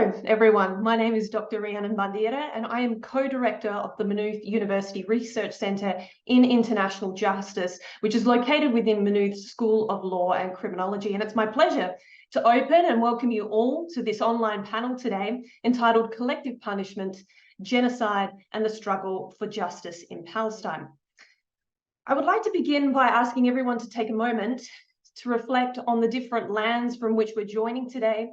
Hello, everyone. My name is Dr. Rhiannon Bandiera, and I am co-director of the Maynooth University Research Centre in International Justice, which is located within Maynooth School of Law and Criminology. And it's my pleasure to open and welcome you all to this online panel today entitled Collective Punishment, Genocide and the Struggle for Justice in Palestine. I would like to begin by asking everyone to take a moment to reflect on the different lands from which we're joining today,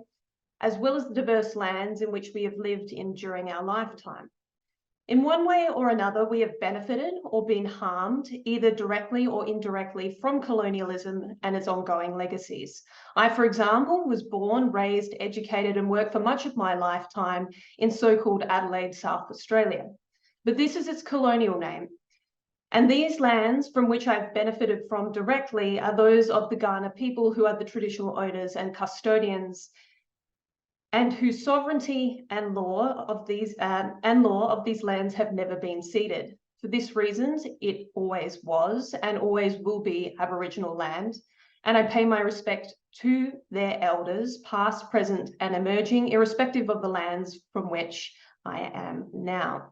as well as the diverse lands in which we have lived in during our lifetime. In one way or another, we have benefited or been harmed, either directly or indirectly, from colonialism and its ongoing legacies. I, for example, was born, raised, educated, and worked for much of my lifetime in so-called Adelaide, South Australia. But this is its colonial name. And these lands from which I've benefited from directly are those of the Kaurna people, who are the traditional owners and custodians, and whose sovereignty and law of these lands have never been ceded. For this reason, it always was and always will be Aboriginal land, and I pay my respect to their elders, past, present, and emerging, irrespective of the lands from which I am now.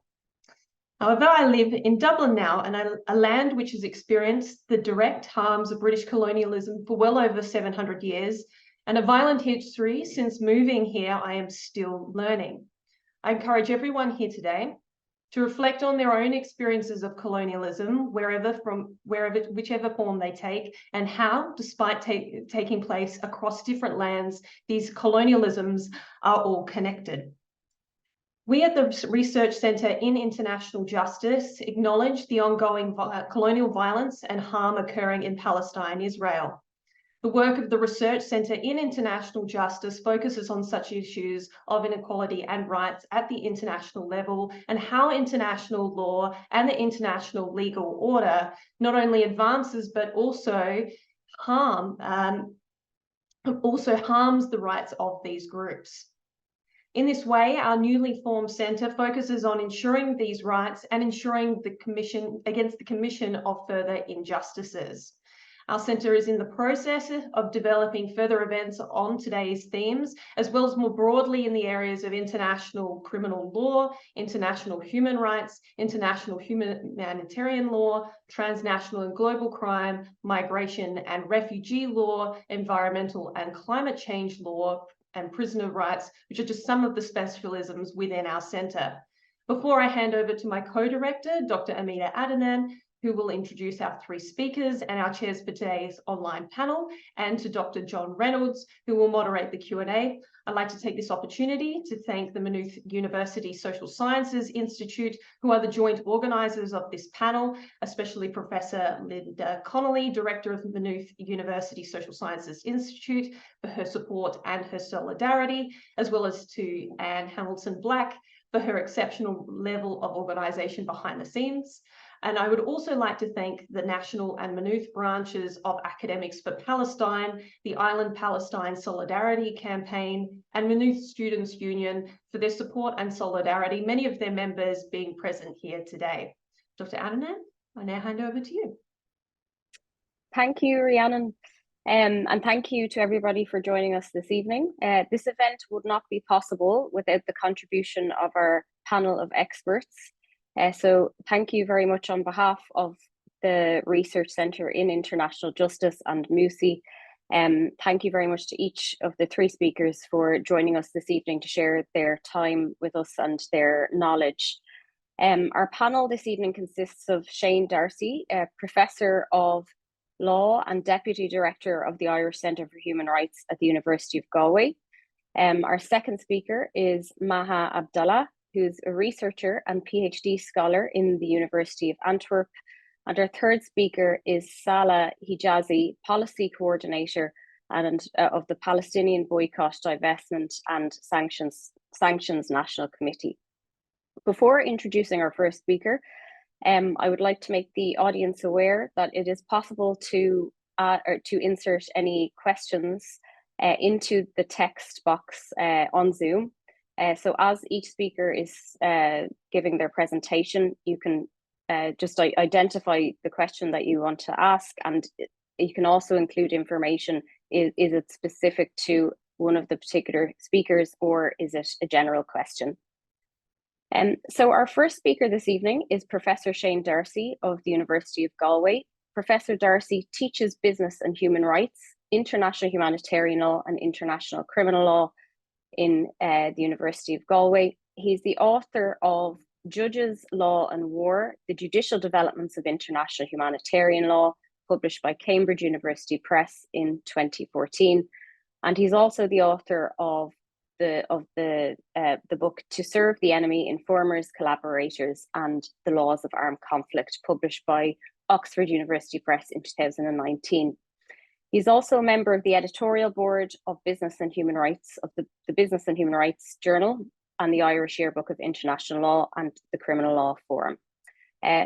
However, I live in Dublin now, and a land which has experienced the direct harms of British colonialism for well over 700 years, and a violent history. Since moving here, I am still learning. I encourage everyone here today to reflect on their own experiences of colonialism, whichever form they take, and how, despite taking place across different lands, these colonialisms are all connected. We at the Research Centre in International Justice acknowledge the ongoing colonial violence and harm occurring in Palestine, Israel. The work of the Research Centre in International Justice focuses on such issues of inequality and rights at the international level, and how international law and the international legal order not only advances but also harms the rights of these groups. In this way, our newly formed centre focuses on ensuring these rights and ensuring against the commission of further injustices. Our centre is in the process of developing further events on today's themes, as well as more broadly in the areas of international criminal law, international human rights, international humanitarian law, transnational and global crime, migration and refugee law, environmental and climate change law, and prisoner rights, which are just some of the specialisms within our centre. Before I hand over to my co-director, Dr. Amina Adnan, who will introduce our three speakers and our chairs for today's online panel, and to Dr. John Reynolds, who will moderate the Q&A. I'd like to take this opportunity to thank the Maynooth University Social Sciences Institute, who are the joint organisers of this panel, especially Professor Linda Connolly, Director of the Maynooth University Social Sciences Institute, for her support and her solidarity, as well as to Anne Hamilton-Black for her exceptional level of organisation behind the scenes. And I would also like to thank the national and Maynooth branches of Academics for Palestine, the Island Palestine Solidarity Campaign, and Maynooth Students' Union for their support and solidarity, many of their members being present here today. Dr. Adnan, I now hand over to you. Thank you, Rhiannon. And thank you to everybody for joining us this evening. This event would not be possible without the contribution of our panel of experts. So thank you very much on behalf of the Research Centre in International Justice and MUSI. Thank you very much to each of the three speakers for joining us this evening to share their time with us and their knowledge. Our panel this evening consists of Shane Darcy, Professor of Law and Deputy Director of the Irish Centre for Human Rights at the University of Galway. Our second speaker is Maha Abdallah, who's a researcher and PhD scholar in the University of Antwerp. And our third speaker is Saleh Hijazi, Policy Coordinator of the Palestinian Boycott, Divestment and Sanctions National Committee. Before introducing our first speaker, I would like to make the audience aware that it is possible to insert any questions into the text box on Zoom. So as each speaker is giving their presentation, you can just identify the question that you want to ask, and you can also include information. Is it specific to one of the particular speakers, or is it a general question? So our first speaker this evening is Professor Shane Darcy of the University of Galway. Professor Darcy teaches business and human rights, international humanitarian law and international criminal law in the University of Galway. He's the author of Judges, Law and War, The Judicial Developments of International Humanitarian Law, published by Cambridge University Press in 2014. And he's also the author of the book To Serve the Enemy, Informers, Collaborators and the Laws of Armed Conflict, published by Oxford University Press in 2019. He's also a member of the editorial board of Business and Human Rights, of the Business and Human Rights Journal and the Irish Yearbook of International Law and the Criminal Law Forum.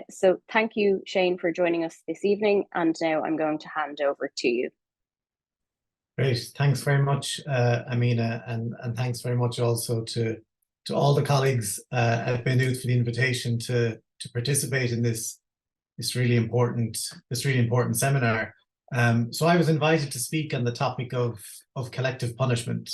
So thank you, Shane, for joining us this evening. And now I'm going to hand over to you. Great, thanks very much, Amina, and thanks very much also to all the colleagues at Maynooth for the invitation to participate in this really important seminar. So I was invited to speak on the topic of collective punishment.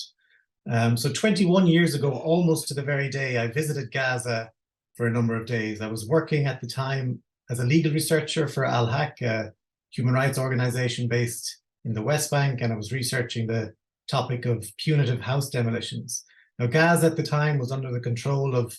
So 21 years ago, almost to the very day, I visited Gaza for a number of days. I was working at the time as a legal researcher for Al-Haq, a human rights organization based in the West Bank, and I was researching the topic of punitive house demolitions. Now, Gaza at the time was under the control of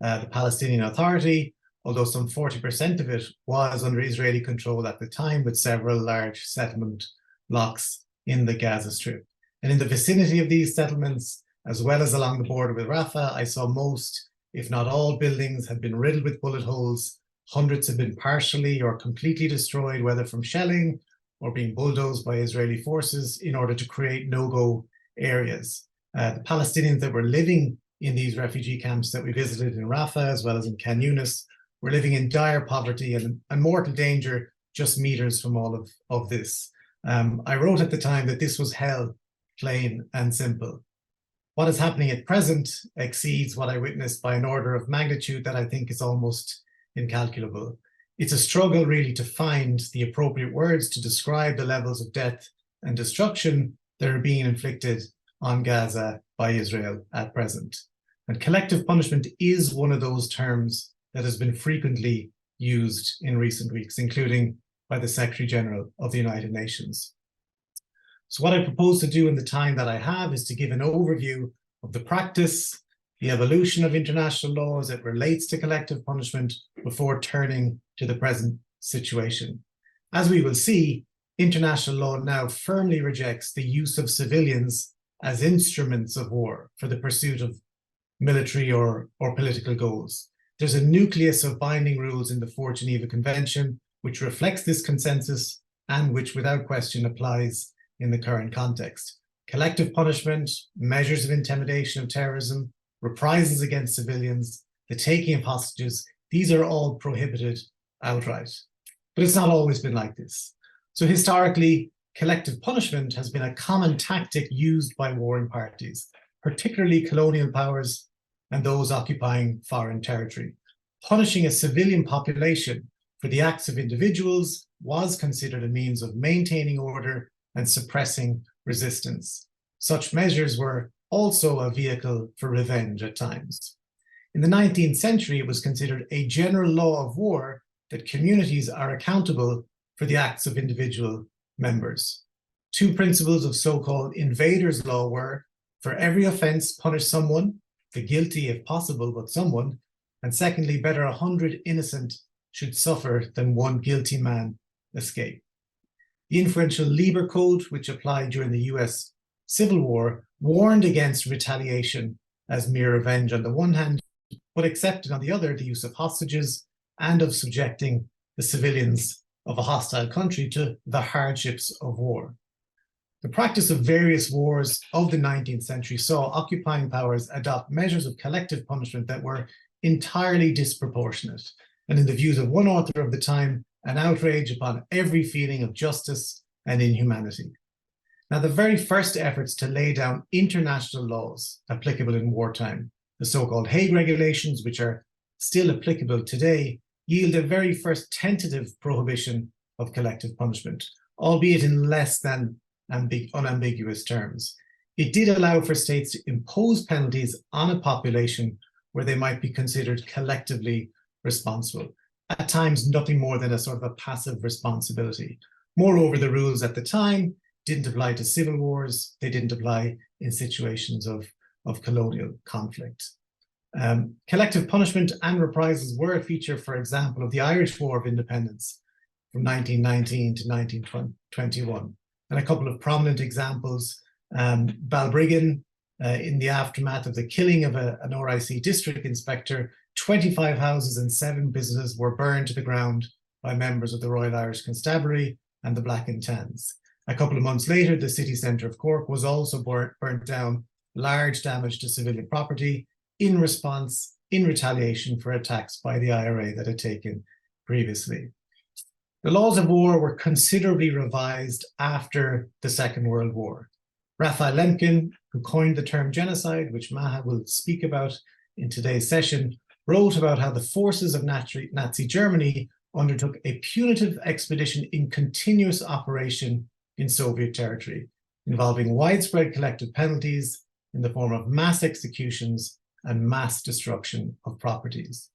the Palestinian Authority, although some 40% of it was under Israeli control at the time, with several large settlement blocks in the Gaza Strip. And in the vicinity of these settlements, as well as along the border with Rafah, I saw most, if not all, buildings had been riddled with bullet holes. Hundreds had been partially or completely destroyed, whether from shelling or being bulldozed by Israeli forces in order to create no-go areas. The Palestinians that were living in these refugee camps that we visited in Rafah, as well as in Khan Yunis, were living in dire poverty and mortal danger just meters from all of this. I wrote at the time that this was hell, plain and simple. What is happening at present exceeds what I witnessed by an order of magnitude that I think is almost incalculable. It's a struggle really to find the appropriate words to describe the levels of death and destruction that are being inflicted on Gaza by Israel at present. And collective punishment is one of those terms that has been frequently used in recent weeks, including by the Secretary General of the United Nations. So what I propose to do in the time that I have is to give an overview of the practice, the evolution of international law as it relates to collective punishment before turning to the present situation. As we will see, international law now firmly rejects the use of civilians as instruments of war for the pursuit of military or political goals. There's a nucleus of binding rules in the Fourth Geneva Convention, which reflects this consensus and which without question applies in the current context. Collective punishment, measures of intimidation of terrorism, reprisals against civilians, the taking of hostages, these are all prohibited outright. But it's not always been like this. So historically, collective punishment has been a common tactic used by warring parties, particularly colonial powers and those occupying foreign territory. Punishing a civilian population for the acts of individuals was considered a means of maintaining order and suppressing resistance. Such measures were also a vehicle for revenge at times. In the 19th century, it was considered a general law of war that communities are accountable for the acts of individual members. Two principles of so-called invaders' law were, for every offence, punish someone, the guilty if possible, but someone, and secondly, better 100 innocent should suffer than one guilty man escape. The influential Lieber Code, which applied during the US Civil War, warned against retaliation as mere revenge on the one hand, but accepted on the other the use of hostages and of subjecting the civilians of a hostile country to the hardships of war. The practice of various wars of the 19th century saw occupying powers adopt measures of collective punishment that were entirely disproportionate, and in the views of one author of the time, an outrage upon every feeling of justice and inhumanity. Now, the very first efforts to lay down international laws applicable in wartime, the so-called Hague Regulations, which are still applicable today, yield a very first tentative prohibition of collective punishment, albeit in less than unambiguous terms. it did allow for states to impose penalties on a population where they might be considered collectively responsible. At times, nothing more than a sort of a passive responsibility. Moreover, the rules at the time didn't apply to civil wars. They didn't apply in situations of colonial conflict. Collective punishment and reprisals were a feature, for example, of the Irish War of Independence from 1919 to 1921. And a couple of prominent examples, Balbriggan, in the aftermath of the killing of an RIC district inspector, 25 houses and 7 businesses were burned to the ground by members of the Royal Irish Constabulary and the Black and Tans. A couple of months later, the city centre of Cork was also burnt down, large damage to civilian property in retaliation for attacks by the IRA that had taken previously. The laws of war were considerably revised after the Second World War. Raphael Lemkin, who coined the term genocide, which Maha will speak about in today's session, wrote about how the forces of Nazi Germany undertook a punitive expedition in continuous operation in Soviet territory, involving widespread collective penalties in the form of mass executions and mass destruction of properties.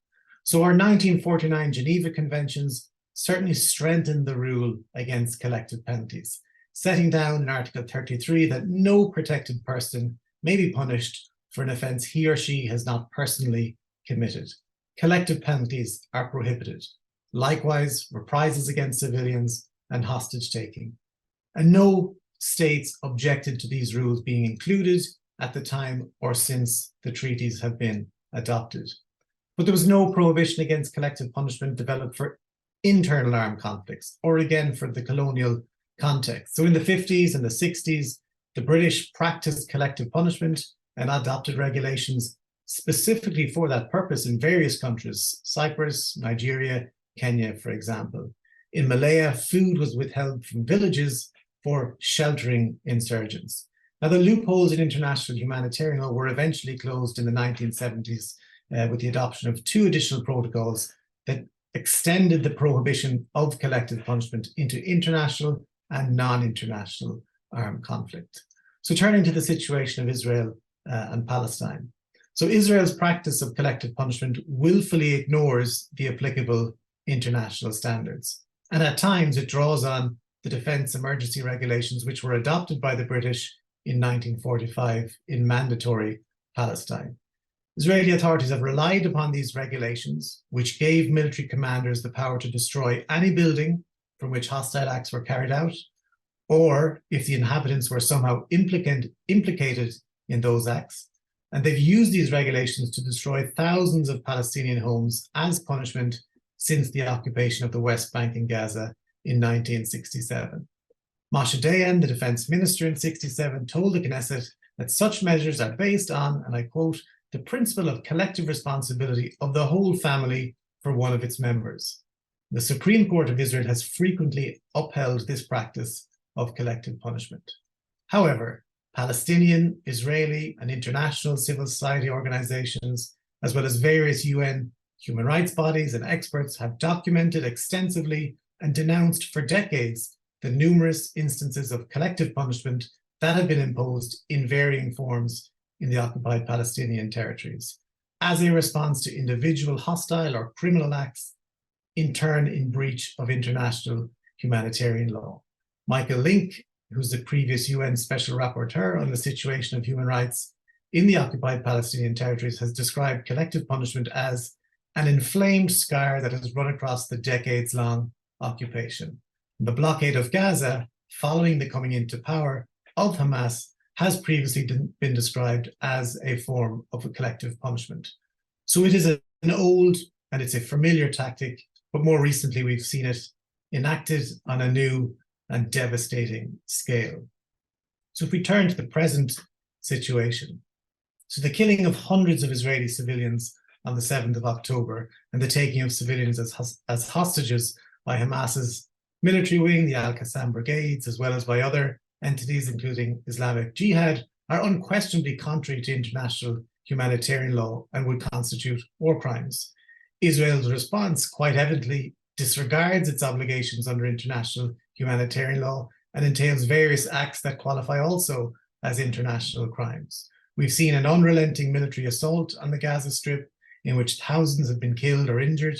So our 1949 Geneva Conventions certainly strengthened the rule against collective penalties, setting down in Article 33 that no protected person may be punished for an offence he or she has not personally committed. Collective penalties are prohibited. Likewise, reprisals against civilians and hostage taking. And no states objected to these rules being included at the time or since the treaties have been adopted. But there was no prohibition against collective punishment developed for internal armed conflicts, or again for the colonial context. So in the 50s and the 60s, the British practiced collective punishment and adopted regulations specifically for that purpose in various countries, Cyprus, Nigeria, Kenya, for example. In Malaya, food was withheld from villages for sheltering insurgents. Now, the loopholes in international humanitarian law were eventually closed in the 1970s with the adoption of 2 additional protocols that extended the prohibition of collective punishment into international and non-international armed conflict. So turning to the situation of Israel and Palestine. So Israel's practice of collective punishment willfully ignores the applicable international standards. And at times it draws on the defense emergency regulations which were adopted by the British in 1945 in mandatory Palestine. Israeli authorities have relied upon these regulations, which gave military commanders the power to destroy any building from which hostile acts were carried out, or if the inhabitants were somehow implicated in those acts. And they've used these regulations to destroy thousands of Palestinian homes as punishment since the occupation of the West Bank and Gaza in 1967. Moshe Dayan, the defense minister in 1967, told the Knesset that such measures are based on, and I quote, the principle of collective responsibility of the whole family for one of its members. The Supreme Court of Israel has frequently upheld this practice of collective punishment. However, Palestinian, Israeli, and international civil society organizations, as well as various UN human rights bodies and experts, have documented extensively and denounced for decades the numerous instances of collective punishment that have been imposed in varying forms in the occupied Palestinian territories as a response to individual hostile or criminal acts, in turn in breach of international humanitarian law. Michael Link, who's the previous UN Special Rapporteur on the situation of human rights in the occupied Palestinian territories, has described collective punishment as an inflamed scar that has run across the decades-long occupation. The blockade of Gaza, following the coming into power of Hamas, has previously been described as a form of a collective punishment. So it is an old and it's a familiar tactic, but more recently we've seen it enacted on a new and devastating scale. So if we turn to the present situation, so the killing of hundreds of Israeli civilians on the 7th of October and the taking of civilians as hostages by Hamas's military wing, the Al-Qassam brigades, as well as by other entities, including Islamic Jihad, are unquestionably contrary to international humanitarian law and would constitute war crimes. Israel's response quite evidently disregards its obligations under international humanitarian law and entails various acts that qualify also as international crimes. We've seen an unrelenting military assault on the Gaza Strip in which thousands have been killed or injured,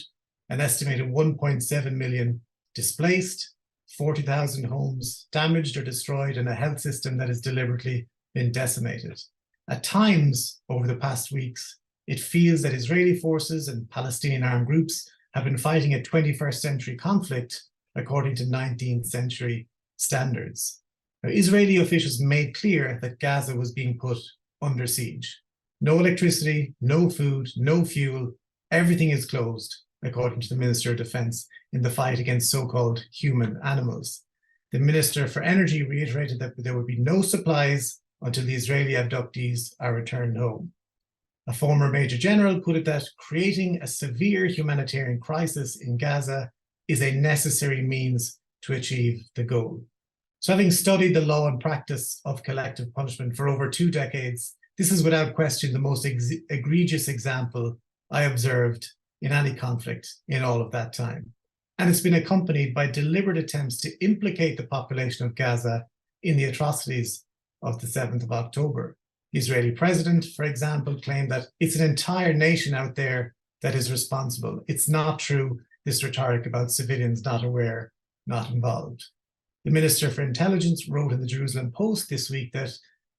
an estimated 1.7 million displaced, 40,000 homes damaged or destroyed, and a health system that has deliberately been decimated. At times over the past weeks, it feels that Israeli forces and Palestinian armed groups have been fighting a 21st century conflict according to 19th century standards. Now, Israeli officials made clear that Gaza was being put under siege. No electricity, no food, no fuel, everything is closed, according to the Minister of Defense, in the fight against so-called human animals. The Minister for Energy reiterated that there would be no supplies until the Israeli abductees are returned home. A former Major General put it that creating a severe humanitarian crisis in Gaza is a necessary means to achieve the goal. So having studied the law and practice of collective punishment for over 2 decades, this is without question the most egregious example I observed in any conflict in all of that time. And it's been accompanied by deliberate attempts to implicate the population of Gaza in the atrocities of the 7th of October. The Israeli president, for example, claimed that it's an entire nation out there that is responsible. It's not true, this rhetoric about civilians not aware, not involved. The Minister for Intelligence wrote in the Jerusalem Post this week that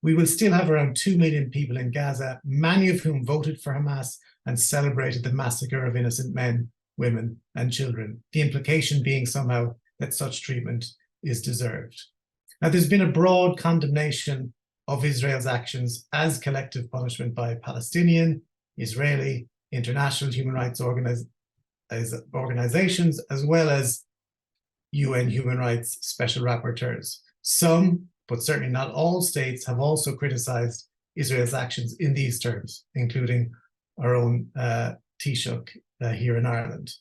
we will still have around 2 million people in Gaza, many of whom voted for Hamas and celebrated the massacre of innocent men, women, and children. The implication being somehow that such treatment is deserved. Now, there's been a broad condemnation of Israel's actions as collective punishment by Palestinian, Israeli, international human rights organizations, as well as UN human rights special rapporteurs. Some, but certainly not all states, have also criticized Israel's actions in these terms, including our own Taoiseach here in Ireland.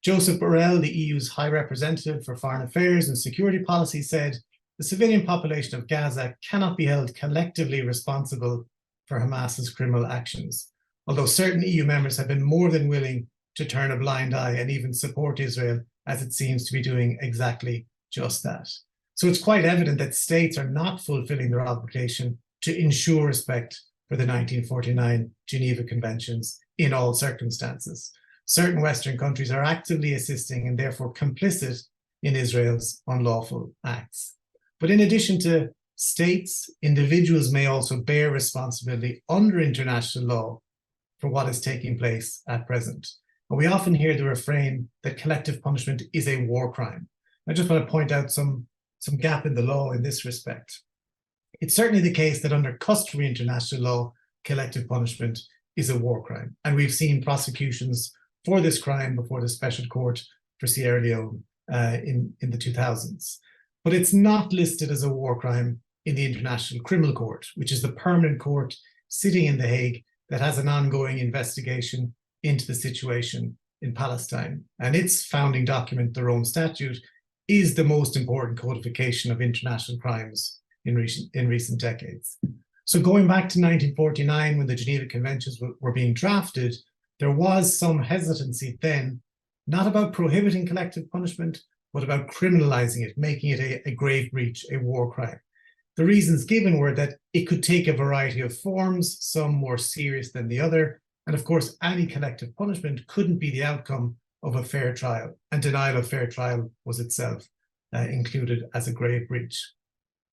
Joseph Borrell, the EU's High Representative for Foreign Affairs and Security Policy, said, the civilian population of Gaza cannot be held collectively responsible for Hamas's criminal actions, although certain EU members have been more than willing to turn a blind eye and even support Israel, as it seems to be doing exactly just that. So it's quite evident that states are not fulfilling their obligation to ensure respect for the 1949 Geneva Conventions in all circumstances. Certain Western countries are actively assisting and therefore complicit in Israel's unlawful acts. But in addition to states, individuals may also bear responsibility under international law for what is taking place at present. And we often hear the refrain that collective punishment is a war crime. I just want to point out some gap in the law in this respect. It's certainly the case that under customary international law, collective punishment is a war crime. And we've seen prosecutions for this crime before the Special Court for Sierra Leone in the 2000s. But it's not listed as a war crime in the International Criminal Court, which is the permanent court sitting in The Hague that has an ongoing investigation into the situation in Palestine. And its founding document, the Rome Statute, is the most important codification of international crimes in recent decades. So going back to 1949, when the Geneva Conventions were being drafted, there was some hesitancy then, not about prohibiting collective punishment, but about criminalizing it, making it a grave breach, a war crime. The reasons given were that it could take a variety of forms, some more serious than the other, and of course, any collective punishment couldn't be the outcome of a fair trial, and denial of fair trial was itself included as a grave breach.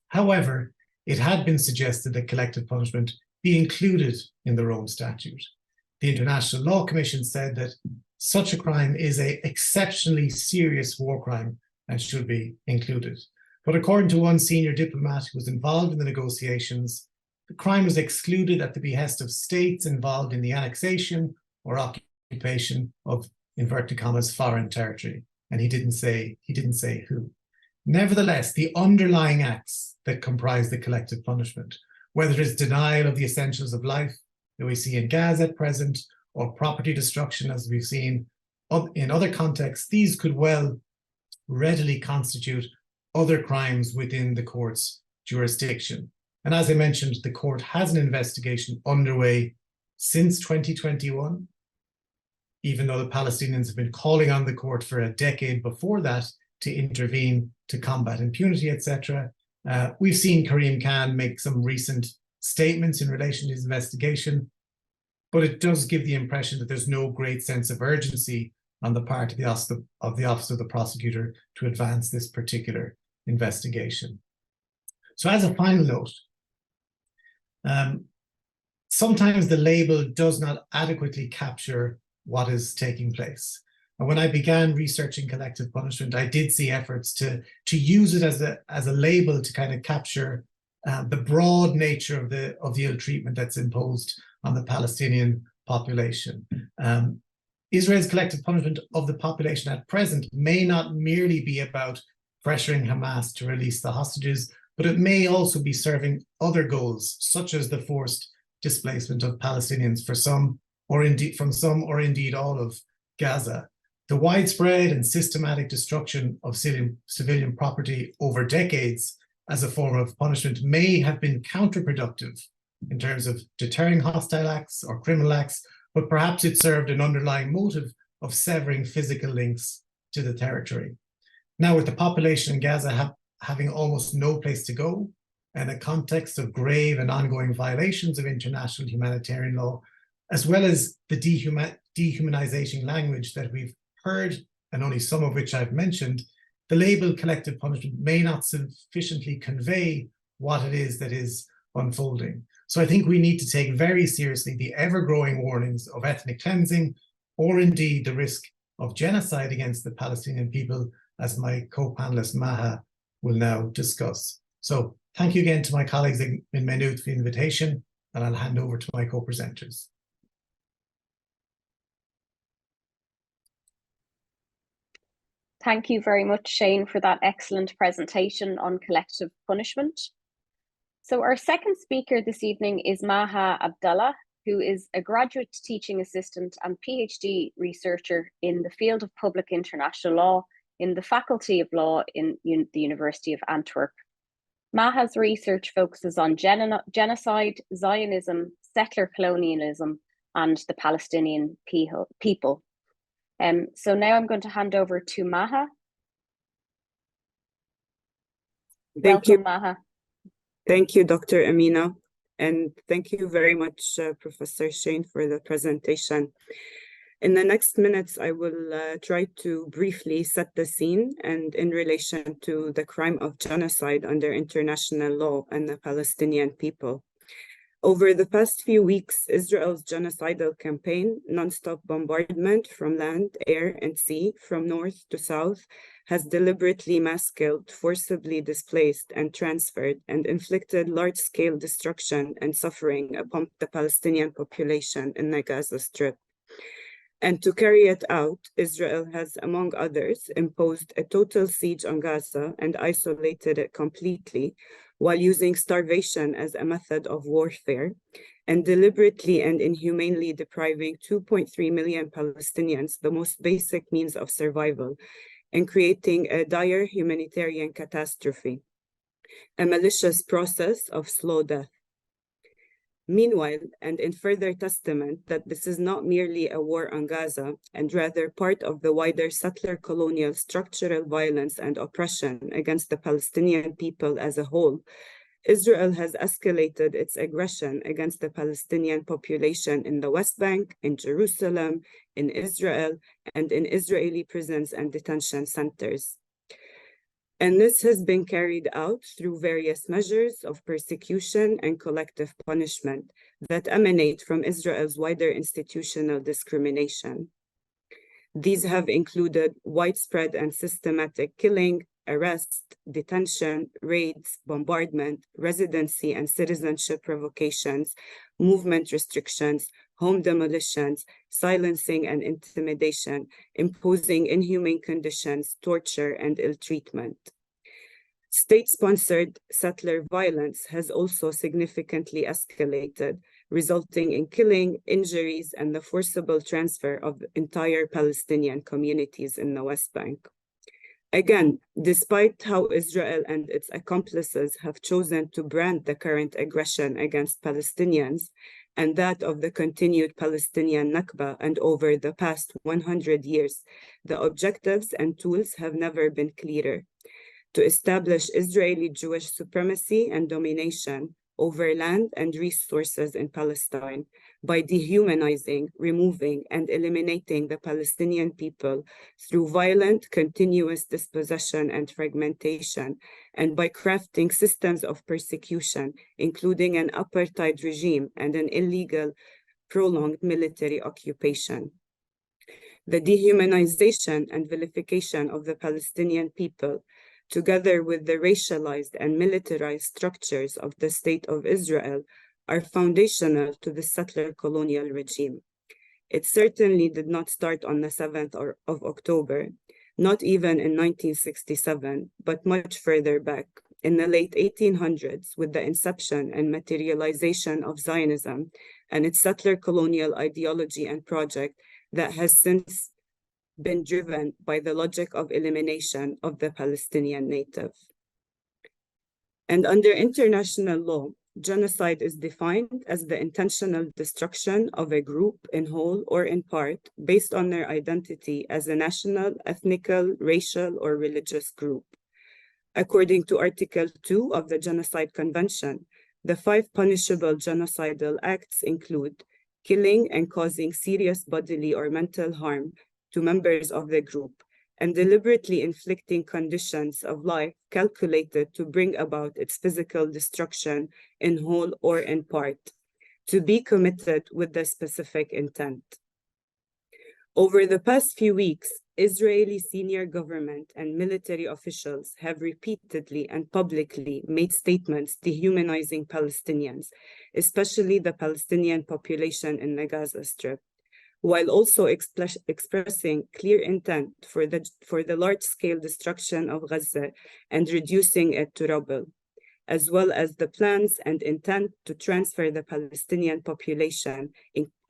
However, it had been suggested that collective punishment be included in the Rome Statute. The International Law Commission said that such a crime is an exceptionally serious war crime and should be included. But according to one senior diplomat who was involved in the negotiations, the crime was excluded at the behest of states involved in the annexation or occupation of, inverted commas, foreign territory. And he didn't say who. Nevertheless, the underlying acts that comprise the collective punishment, whether it's denial of the essentials of life that we see in Gaza at present, or property destruction, as we've seen in other contexts, these could well readily constitute other crimes within the court's jurisdiction. And as I mentioned, the court has an investigation underway since 2021, even though the Palestinians have been calling on the court for a decade before that to intervene, to combat impunity, etc. We've seen Karim Khan make some recent statements in relation to his investigation, but it does give the impression that there's no great sense of urgency on the part of the Office of the Prosecutor to advance this particular investigation. So as a final note, sometimes the label does not adequately capture what is taking place. And when I began researching collective punishment, I did see efforts to use it as a label to kind of capture the broad nature of the ill treatment that's imposed on the Palestinian population. Israel's collective punishment of the population at present may not merely be about pressuring Hamas to release the hostages, but it may also be serving other goals, such as the forced displacement of Palestinians from some or indeed all of Gaza. The widespread and systematic destruction of civilian property over decades as a form of punishment may have been counterproductive in terms of deterring hostile acts or criminal acts, but perhaps it served an underlying motive of severing physical links to the territory. Now, with the population in Gaza having almost no place to go, and a context of grave and ongoing violations of international humanitarian law, as well as the dehumanizing language that we've heard, and only some of which I've mentioned, the label collective punishment may not sufficiently convey what it is that is unfolding. So I think we need to take very seriously the ever-growing warnings of ethnic cleansing, or indeed the risk of genocide against the Palestinian people, as my co-panelist Maha will now discuss. So thank you again to my colleagues in Maynooth for the invitation, and I'll hand over to my co-presenters. Thank you very much, Shane, for that excellent presentation on collective punishment. So our second speaker this evening is Maha Abdallah, who is a graduate teaching assistant and PhD researcher in the field of public international law in the Faculty of Law in the University of Antwerp. Maha's research focuses on genocide, Zionism, settler colonialism, and the Palestinian people. So now I'm going to hand over to Maha. Welcome, Maha. Thank you, Dr. Amina, and thank you very much, Professor Shane, for the presentation. In the next minutes, I will try to briefly set the scene and in relation to the crime of genocide under international law and the Palestinian people. Over the past few weeks, Israel's genocidal campaign, non-stop bombardment from land, air, and sea, from north to south, has deliberately mass-killed, forcibly displaced and transferred, and inflicted large-scale destruction and suffering upon the Palestinian population in the Gaza Strip. And to carry it out, Israel has, among others, imposed a total siege on Gaza and isolated it completely, while using starvation as a method of warfare, and deliberately and inhumanely depriving 2.3 million Palestinians the most basic means of survival, and creating a dire humanitarian catastrophe, a malicious process of slow death. Meanwhile, and in further testament that this is not merely a war on Gaza, and rather part of the wider settler colonial structural violence and oppression against the Palestinian people as a whole, Israel has escalated its aggression against the Palestinian population in the West Bank, in Jerusalem, in Israel, and in Israeli prisons and detention centers. And this has been carried out through various measures of persecution and collective punishment that emanate from Israel's wider institutional discrimination. These have included widespread and systematic killing, arrest, detention, raids, bombardment, residency and citizenship revocations, movement restrictions, home demolitions, silencing and intimidation, imposing inhumane conditions, torture, and ill-treatment. State-sponsored settler violence has also significantly escalated, resulting in killing, injuries, and the forcible transfer of entire Palestinian communities in the West Bank. Again, despite how Israel and its accomplices have chosen to brand the current aggression against Palestinians and that of the continued Palestinian Nakba, and over the past 100 years, the objectives and tools have never been clearer: to establish Israeli Jewish supremacy and domination over land and resources in Palestine by dehumanizing, removing, and eliminating the Palestinian people through violent, continuous dispossession and fragmentation, and by crafting systems of persecution, including an apartheid regime and an illegal, prolonged military occupation. The dehumanization and vilification of the Palestinian people, together with the racialized and militarized structures of the State of Israel, are foundational to the settler colonial regime. It certainly did not start on the 7th of October, not even in 1967, but much further back, in the late 1800s, with the inception and materialization of Zionism and its settler colonial ideology and project that has since been driven by the logic of elimination of the Palestinian native. And under international law, genocide is defined as the intentional destruction of a group in whole or in part based on their identity as a national, ethnical, racial, or religious group. According to Article 2 of the Genocide Convention, the 5 punishable genocidal acts include killing and causing serious bodily or mental harm to members of the group, and deliberately inflicting conditions of life calculated to bring about its physical destruction in whole or in part, to be committed with the specific intent. Over the past few weeks, Israeli senior government and military officials have repeatedly and publicly made statements dehumanizing Palestinians, especially the Palestinian population in the Gaza Strip, while also expressing clear intent for the large-scale destruction of Gaza and reducing it to rubble, as well as the plans and intent to transfer the Palestinian population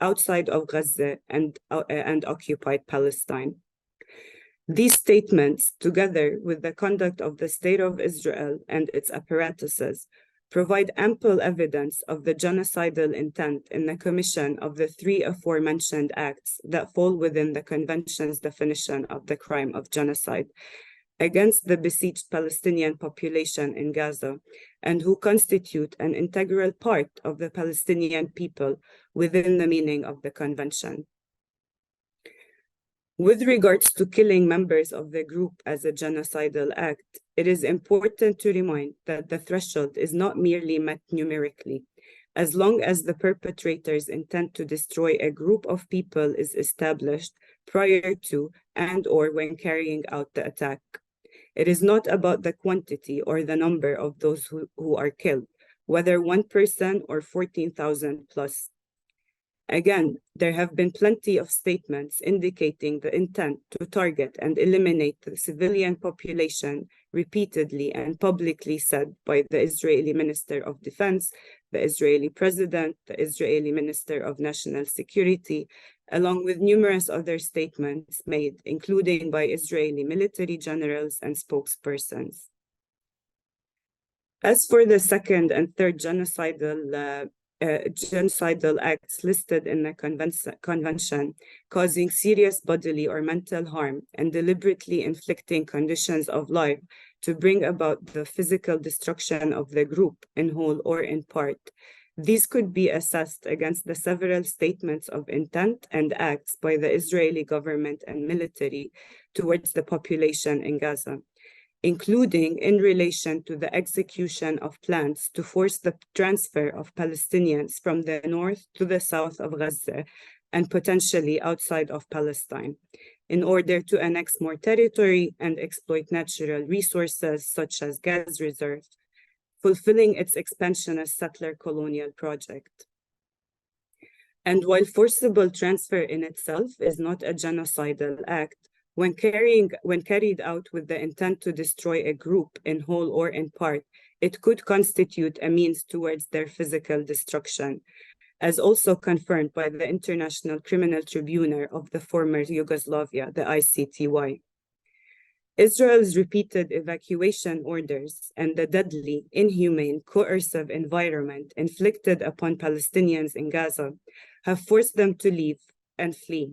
outside of Gaza and occupied Palestine. These statements, together with the conduct of the State of Israel and its apparatuses, provide ample evidence of the genocidal intent in the commission of the 3 aforementioned acts that fall within the Convention's definition of the crime of genocide against the besieged Palestinian population in Gaza, and who constitute an integral part of the Palestinian people within the meaning of the Convention. With regards to killing members of the group as a genocidal act, it is important to remind that the threshold is not merely met numerically. As long as the perpetrator's intent to destroy a group of people is established prior to and/or when carrying out the attack. It is not about the quantity or the number of those who are killed, whether 1 person or 14,000 plus. Again, there have been plenty of statements indicating the intent to target and eliminate the civilian population repeatedly and publicly said by the Israeli Minister of Defense, the Israeli President, the Israeli Minister of National Security, along with numerous other statements made, including by Israeli military generals and spokespersons. As for the second and third genocidal acts listed in the convention, causing serious bodily or mental harm and deliberately inflicting conditions of life to bring about the physical destruction of the group in whole or in part, these could be assessed against the several statements of intent and acts by the Israeli government and military towards the population in Gaza, including in relation to the execution of plans to force the transfer of Palestinians from the north to the south of Gaza and potentially outside of Palestine, in order to annex more territory and exploit natural resources such as gas reserves, fulfilling its expansionist settler colonial project. And while forcible transfer in itself is not a genocidal act, when carried out with the intent to destroy a group in whole or in part, it could constitute a means towards their physical destruction, as also confirmed by the International Criminal Tribunal of the former Yugoslavia, the ICTY. Israel's repeated evacuation orders and the deadly, inhumane, coercive environment inflicted upon Palestinians in Gaza have forced them to leave and flee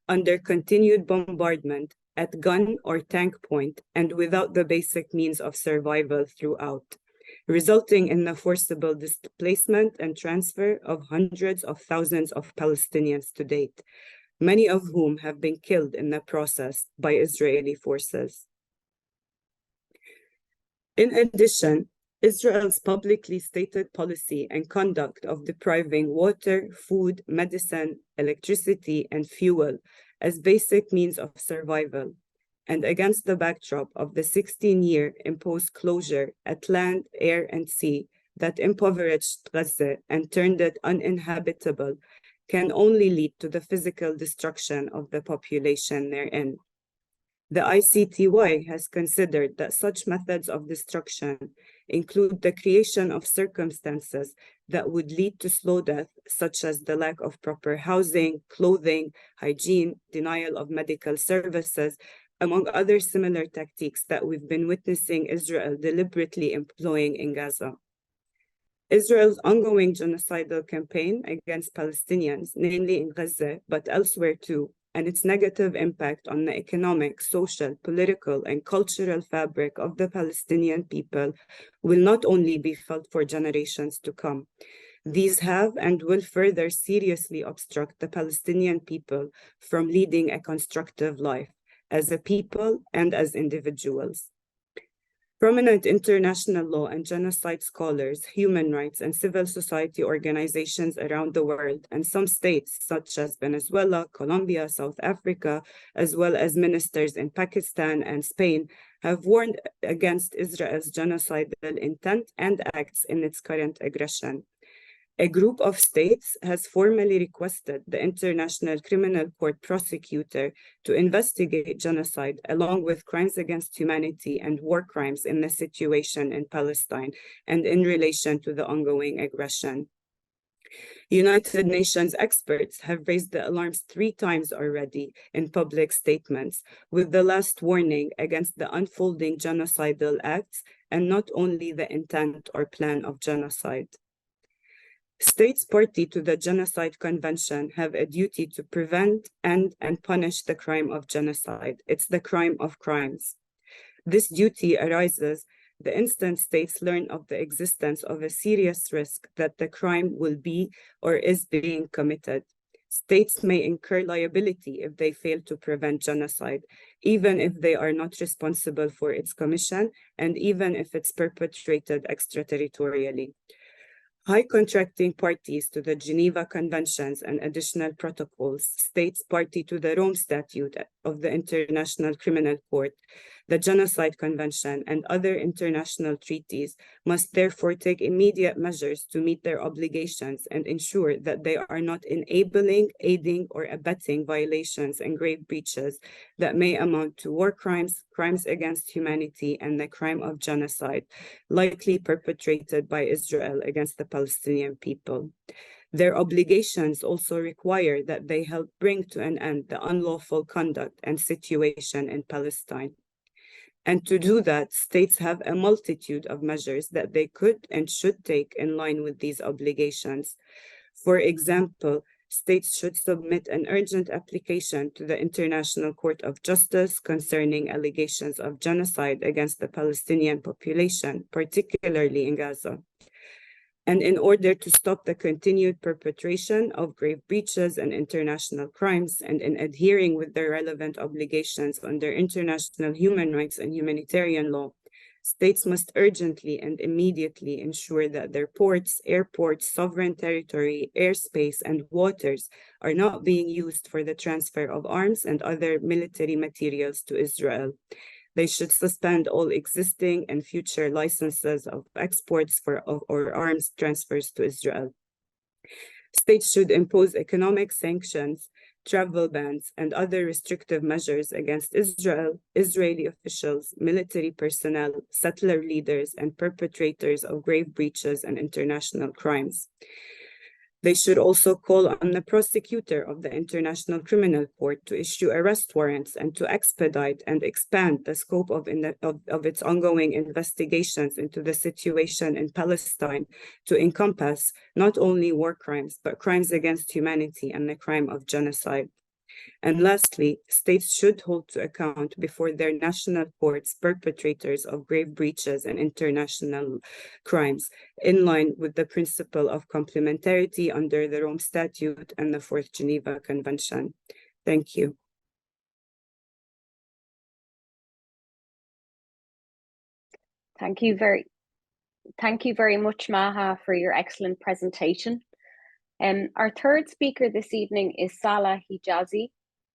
under continued bombardment at gun or tank point, and without the basic means of survival throughout, resulting in the forcible displacement and transfer of hundreds of thousands of Palestinians to date, many of whom have been killed in the process by Israeli forces. In addition, Israel's publicly stated policy and conduct of depriving water, food, medicine, electricity, and fuel as basic means of survival, and against the backdrop of the 16-year imposed closure at land, air, and sea that impoverished Gaza and turned it uninhabitable, can only lead to the physical destruction of the population therein. The ICTY has considered that such methods of destruction include the creation of circumstances that would lead to slow death, such as the lack of proper housing, clothing, hygiene, denial of medical services, among other similar tactics that we've been witnessing Israel deliberately employing in Gaza. Israel's ongoing genocidal campaign against Palestinians, namely in Gaza, but elsewhere too, and its negative impact on the economic, social, political, and cultural fabric of the Palestinian people will not only be felt for generations to come. These have and will further seriously obstruct the Palestinian people from leading a constructive life as a people and as individuals. Prominent international law and genocide scholars, human rights, and civil society organizations around the world, and some states such as Venezuela, Colombia, South Africa, as well as ministers in Pakistan and Spain, have warned against Israel's genocidal intent and acts in its current aggression. A group of states has formally requested the International Criminal Court prosecutor to investigate genocide along with crimes against humanity and war crimes in the situation in Palestine and in relation to the ongoing aggression. United Nations experts have raised the alarms 3 times already in public statements, with the last warning against the unfolding genocidal acts and not only the intent or plan of genocide. States party to the Genocide Convention have a duty to prevent, end, and punish the crime of genocide. It's the crime of crimes. This duty arises the instant states learn of the existence of a serious risk that the crime will be or is being committed. States may incur liability if they fail to prevent genocide, even if they are not responsible for its commission and even if it's perpetrated extraterritorially. High contracting parties to the Geneva Conventions and additional protocols, states party to the Rome Statute of the International Criminal Court, the Genocide Convention, and other international treaties must therefore take immediate measures to meet their obligations and ensure that they are not enabling, aiding, or abetting violations and grave breaches that may amount to war crimes, crimes against humanity, and the crime of genocide, likely perpetrated by Israel against the Palestinian people. Their obligations also require that they help bring to an end the unlawful conduct and situation in Palestine. And to do that, states have a multitude of measures that they could and should take in line with these obligations. For example, states should submit an urgent application to the International Court of Justice concerning allegations of genocide against the Palestinian population, particularly in Gaza. And in order to stop the continued perpetration of grave breaches and international crimes, and in adhering with their relevant obligations under international human rights and humanitarian law, states must urgently and immediately ensure that their ports, airports, sovereign territory, airspace, and waters are not being used for the transfer of arms and other military materials to Israel. They should suspend all existing and future licenses of exports or arms transfers to Israel. States should impose economic sanctions, travel bans, and other restrictive measures against Israel, Israeli officials, military personnel, settler leaders, and perpetrators of grave breaches and international crimes. They should also call on the prosecutor of the International Criminal Court to issue arrest warrants and to expedite and expand the scope of its ongoing investigations into the situation in Palestine to encompass not only war crimes, but crimes against humanity and the crime of genocide. And lastly, states should hold to account before their national courts perpetrators of grave breaches and international crimes, in line with the principle of complementarity under the Rome Statute and the Fourth Geneva Convention. Thank you. Thank you very much, Maha, for your excellent presentation. Our third speaker this evening is Saleh Hijazi.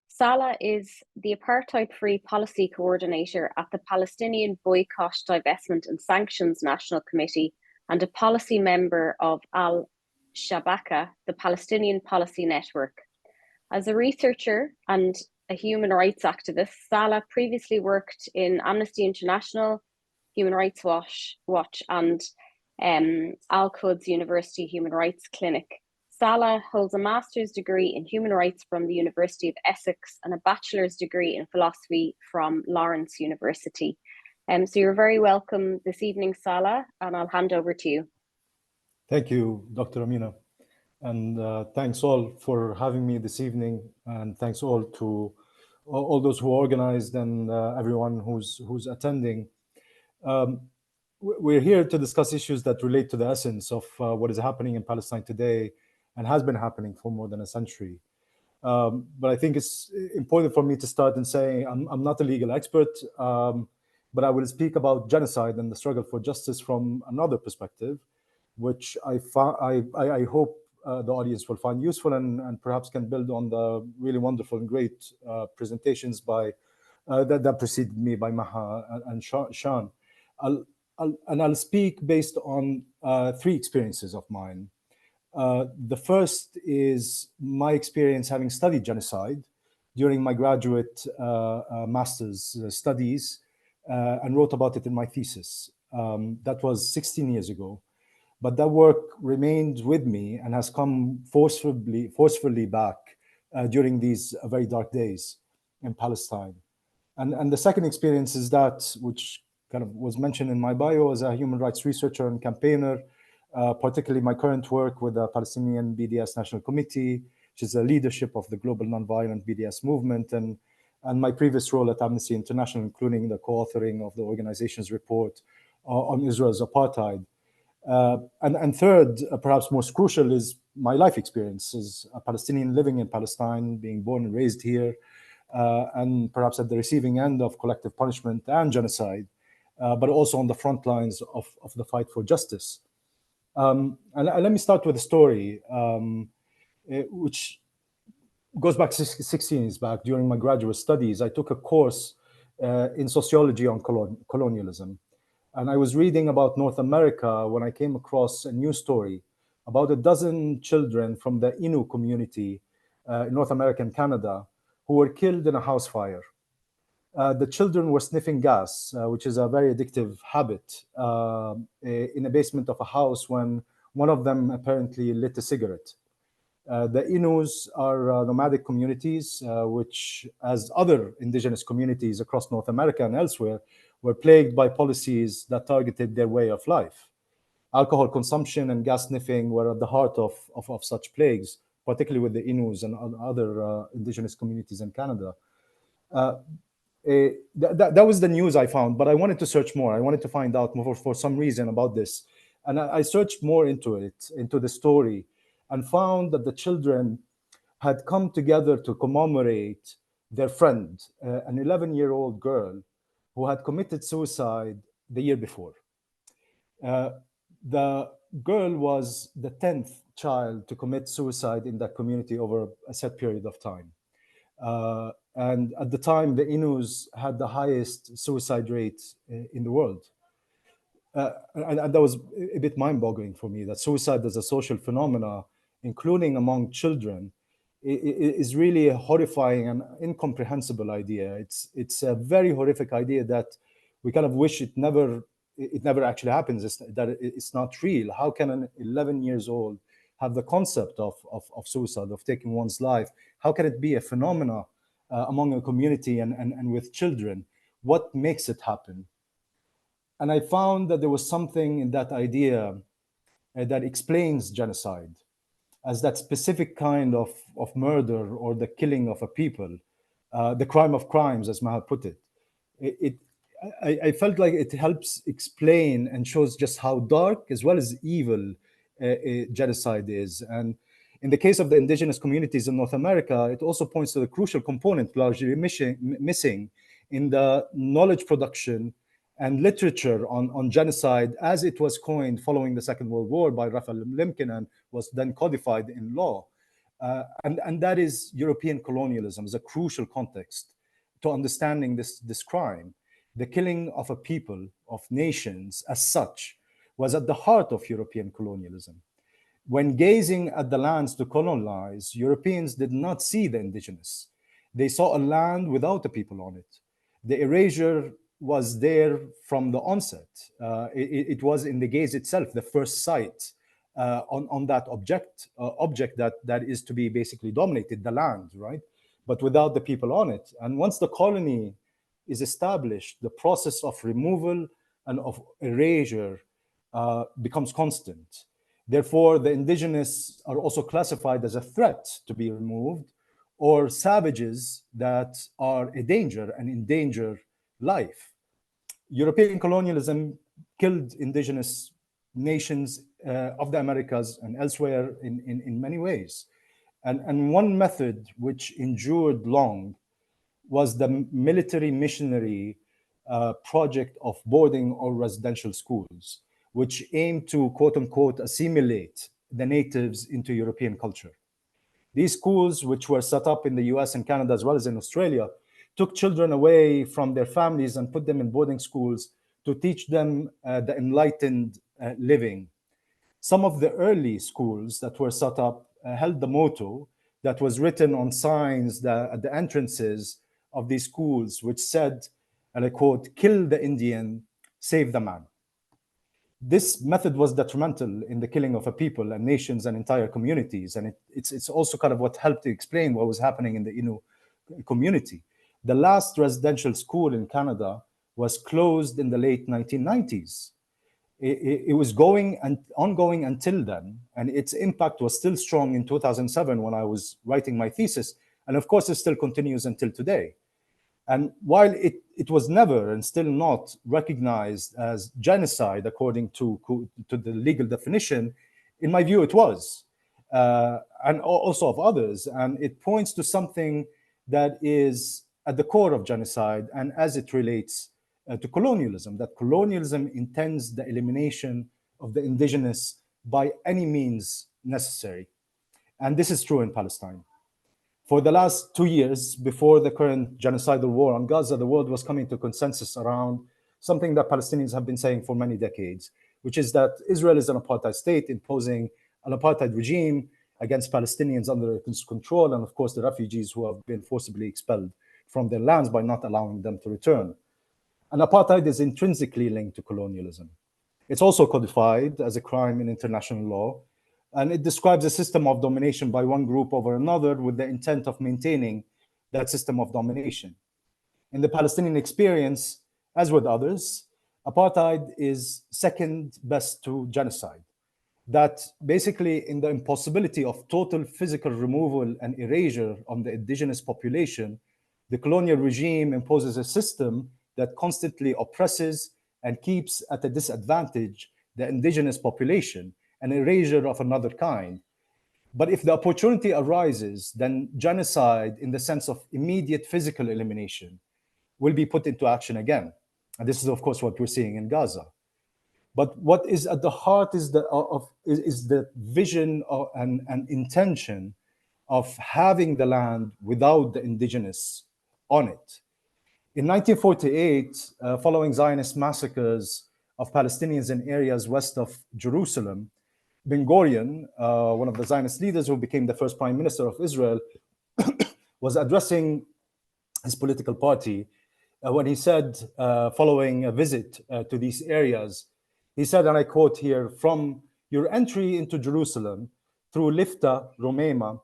Saleh is the apartheid-free policy coordinator at the Palestinian Boycott, Divestment and Sanctions National Committee and a policy member of Al-Shabaka, the Palestinian Policy Network. As a researcher and a human rights activist, Saleh previously worked in Amnesty International, Human Rights Watch and Al-Quds University Human Rights Clinic. Saleh holds a master's degree in human rights from the University of Essex and a bachelor's degree in philosophy from Lawrence University. So you're very welcome this evening, Saleh, and I'll hand over to you. Thank you, Dr. Amina. And thanks all for having me this evening. And thanks all to all those who organized and everyone who's attending. We're here to discuss issues that relate to the essence of what is happening in Palestine today and has been happening for more than a century. But I think it's important for me to start in saying I'm not a legal expert, but I will speak about genocide and the struggle for justice from another perspective, which I hope the audience will find useful and perhaps can build on the really wonderful and great presentations by that preceded me by Maha and Sean. I'll speak based on three experiences of mine. The first is my experience having studied genocide during my graduate master's studies and wrote about it in my thesis. That was 16 years ago, but that work remained with me and has come forcefully back during these very dark days in Palestine. And the second experience is that, which kind of was mentioned in my bio as a human rights researcher and campaigner, particularly my current work with the Palestinian BDS National Committee, which is the leadership of the global nonviolent BDS movement, and my previous role at Amnesty International, including the co-authoring of the organization's report on Israel's apartheid. And third, perhaps most crucial, is my life experience as a Palestinian living in Palestine, being born and raised here, and perhaps at the receiving end of collective punishment and genocide, but also on the front lines of the fight for justice. And let me start with a story, which goes back 16 years back. During my graduate studies, I took a course in sociology on colonialism. And I was reading about North America when I came across a news story about a dozen children from the Innu community in North America and Canada who were killed in a house fire. The children were sniffing gas, which is a very addictive habit, in a basement of a house when one of them apparently lit a cigarette. The Innus are nomadic communities, which, as other indigenous communities across North America and elsewhere, were plagued by policies that targeted their way of life. Alcohol consumption and gas sniffing were at the heart of such plagues, particularly with the Innus and other indigenous communities in Canada. That was the news I found, but I wanted to search more. I wanted to find out more for some reason about this. And I searched more into it, into the story, and found that the children had come together to commemorate their friend, an 11-year-old girl who had committed suicide the year before. The girl was the 10th child to commit suicide in that community over a set period of time. And at the time, the Innus had the highest suicide rate in the world. And that was a bit mind-boggling for me, that suicide as a social phenomena, including among children, is really a horrifying and incomprehensible idea. It's a very horrific idea that we kind of wish it never actually happens, that it's not real. How can an 11 years old have the concept of suicide, of taking one's life? How can it be a phenomena among a community and with children? What makes it happen? And I found that there was something in that idea that explains genocide. as that specific kind of murder or the killing of a people, the crime of crimes, as Maha put it. I felt like it helps explain and shows just how dark as well as evil genocide is. And in the case of the indigenous communities in North America, it also points to the crucial component largely missing in the knowledge production and literature on genocide as it was coined following the Second World War by Raphael Lemkin and was then codified in law. And that is European colonialism as a crucial context to understanding this crime. The killing of a people, of nations as such, was at the heart of European colonialism. When gazing at the lands to colonize, Europeans did not see the indigenous. They saw a land without a people on it. The erasure was there from the onset. It was in the gaze itself, the first sight on that object that is to be basically dominated, the land, right? But without the people on it. And once the colony is established, the process of removal and of erasure becomes constant. Therefore, the indigenous are also classified as a threat to be removed, or savages that are a danger and endanger life. European colonialism killed indigenous nations of the Americas and elsewhere in many ways. And one method which endured long was the military missionary project of boarding or residential schools, which aimed to, quote unquote, assimilate the natives into European culture. These schools, which were set up in the US and Canada as well as in Australia, took children away from their families and put them in boarding schools to teach them the enlightened living. Some of the early schools that were set up held the motto that was written on signs at the entrances of these schools, which said, and I quote, "Kill the Indian, save the man." This method was detrimental in the killing of a people and nations and entire communities. And it's also kind of what helped to explain what was happening in the Innu community. The last residential school in Canada was closed in the late 1990s. It was going and ongoing until then, and its impact was still strong in 2007 when I was writing my thesis. And of course, it still continues until today. And while it was never and still not recognized as genocide according to the legal definition, in my view, it was, and also of others. And it points to something that is at the core of genocide and as it relates to colonialism, that colonialism intends the elimination of the indigenous by any means necessary. And this is true in Palestine. For the last 2 years, before the current genocidal war on Gaza, the world was coming to consensus around something that Palestinians have been saying for many decades, which is that Israel is an apartheid state imposing an apartheid regime against Palestinians under its control, and of course the refugees who have been forcibly expelled from their lands by not allowing them to return. And apartheid is intrinsically linked to colonialism. It's also codified as a crime in international law, and it describes a system of domination by one group over another with the intent of maintaining that system of domination. In the Palestinian experience, as with others, apartheid is second best to genocide. That basically in the impossibility of total physical removal and erasure of the indigenous population, the colonial regime imposes a system that constantly oppresses and keeps at a disadvantage the indigenous population, an erasure of another kind. But if the opportunity arises, then genocide in the sense of immediate physical elimination will be put into action again. And this is, of course, what we're seeing in Gaza. But what is at the heart is the vision and intention of having the land without the indigenous on it. In 1948, following Zionist massacres of Palestinians in areas west of Jerusalem, Ben-Gurion, one of the Zionist leaders who became the first prime minister of Israel, was addressing his political party when he said, following a visit to these areas, he said, and I quote here, "From your entry into Jerusalem through Lifta, Romema,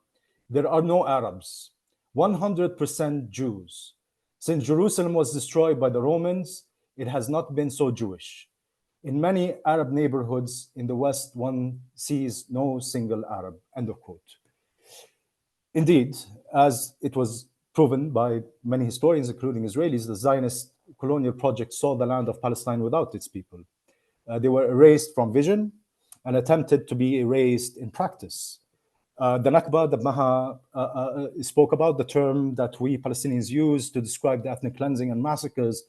there are no Arabs, 100% Jews. Since Jerusalem was destroyed by the Romans, it has not been so Jewish. In many Arab neighborhoods in the West, one sees no single Arab, end of quote. Indeed, as it was proven by many historians, including Israelis, the Zionist colonial project saw the land of Palestine without its people. They were erased from vision and attempted to be erased in practice. The Nakba, the Maha spoke about, the term that we Palestinians use to describe the ethnic cleansing and massacres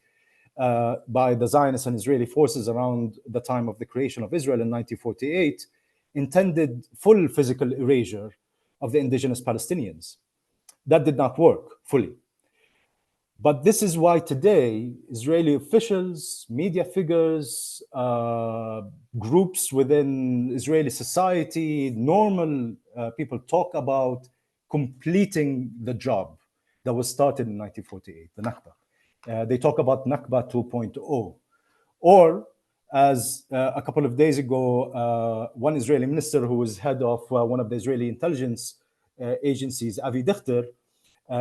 by the Zionist and Israeli forces around the time of the creation of Israel in 1948, intended full physical erasure of the indigenous Palestinians. That did not work fully. But this is why today Israeli officials, media figures, groups within Israeli society, normal people talk about completing the job that was started in 1948, the Nakba. They talk about Nakba 2.0. Or, as a couple of days ago, one Israeli minister who was head of one of the Israeli intelligence agencies, Avi Dichter,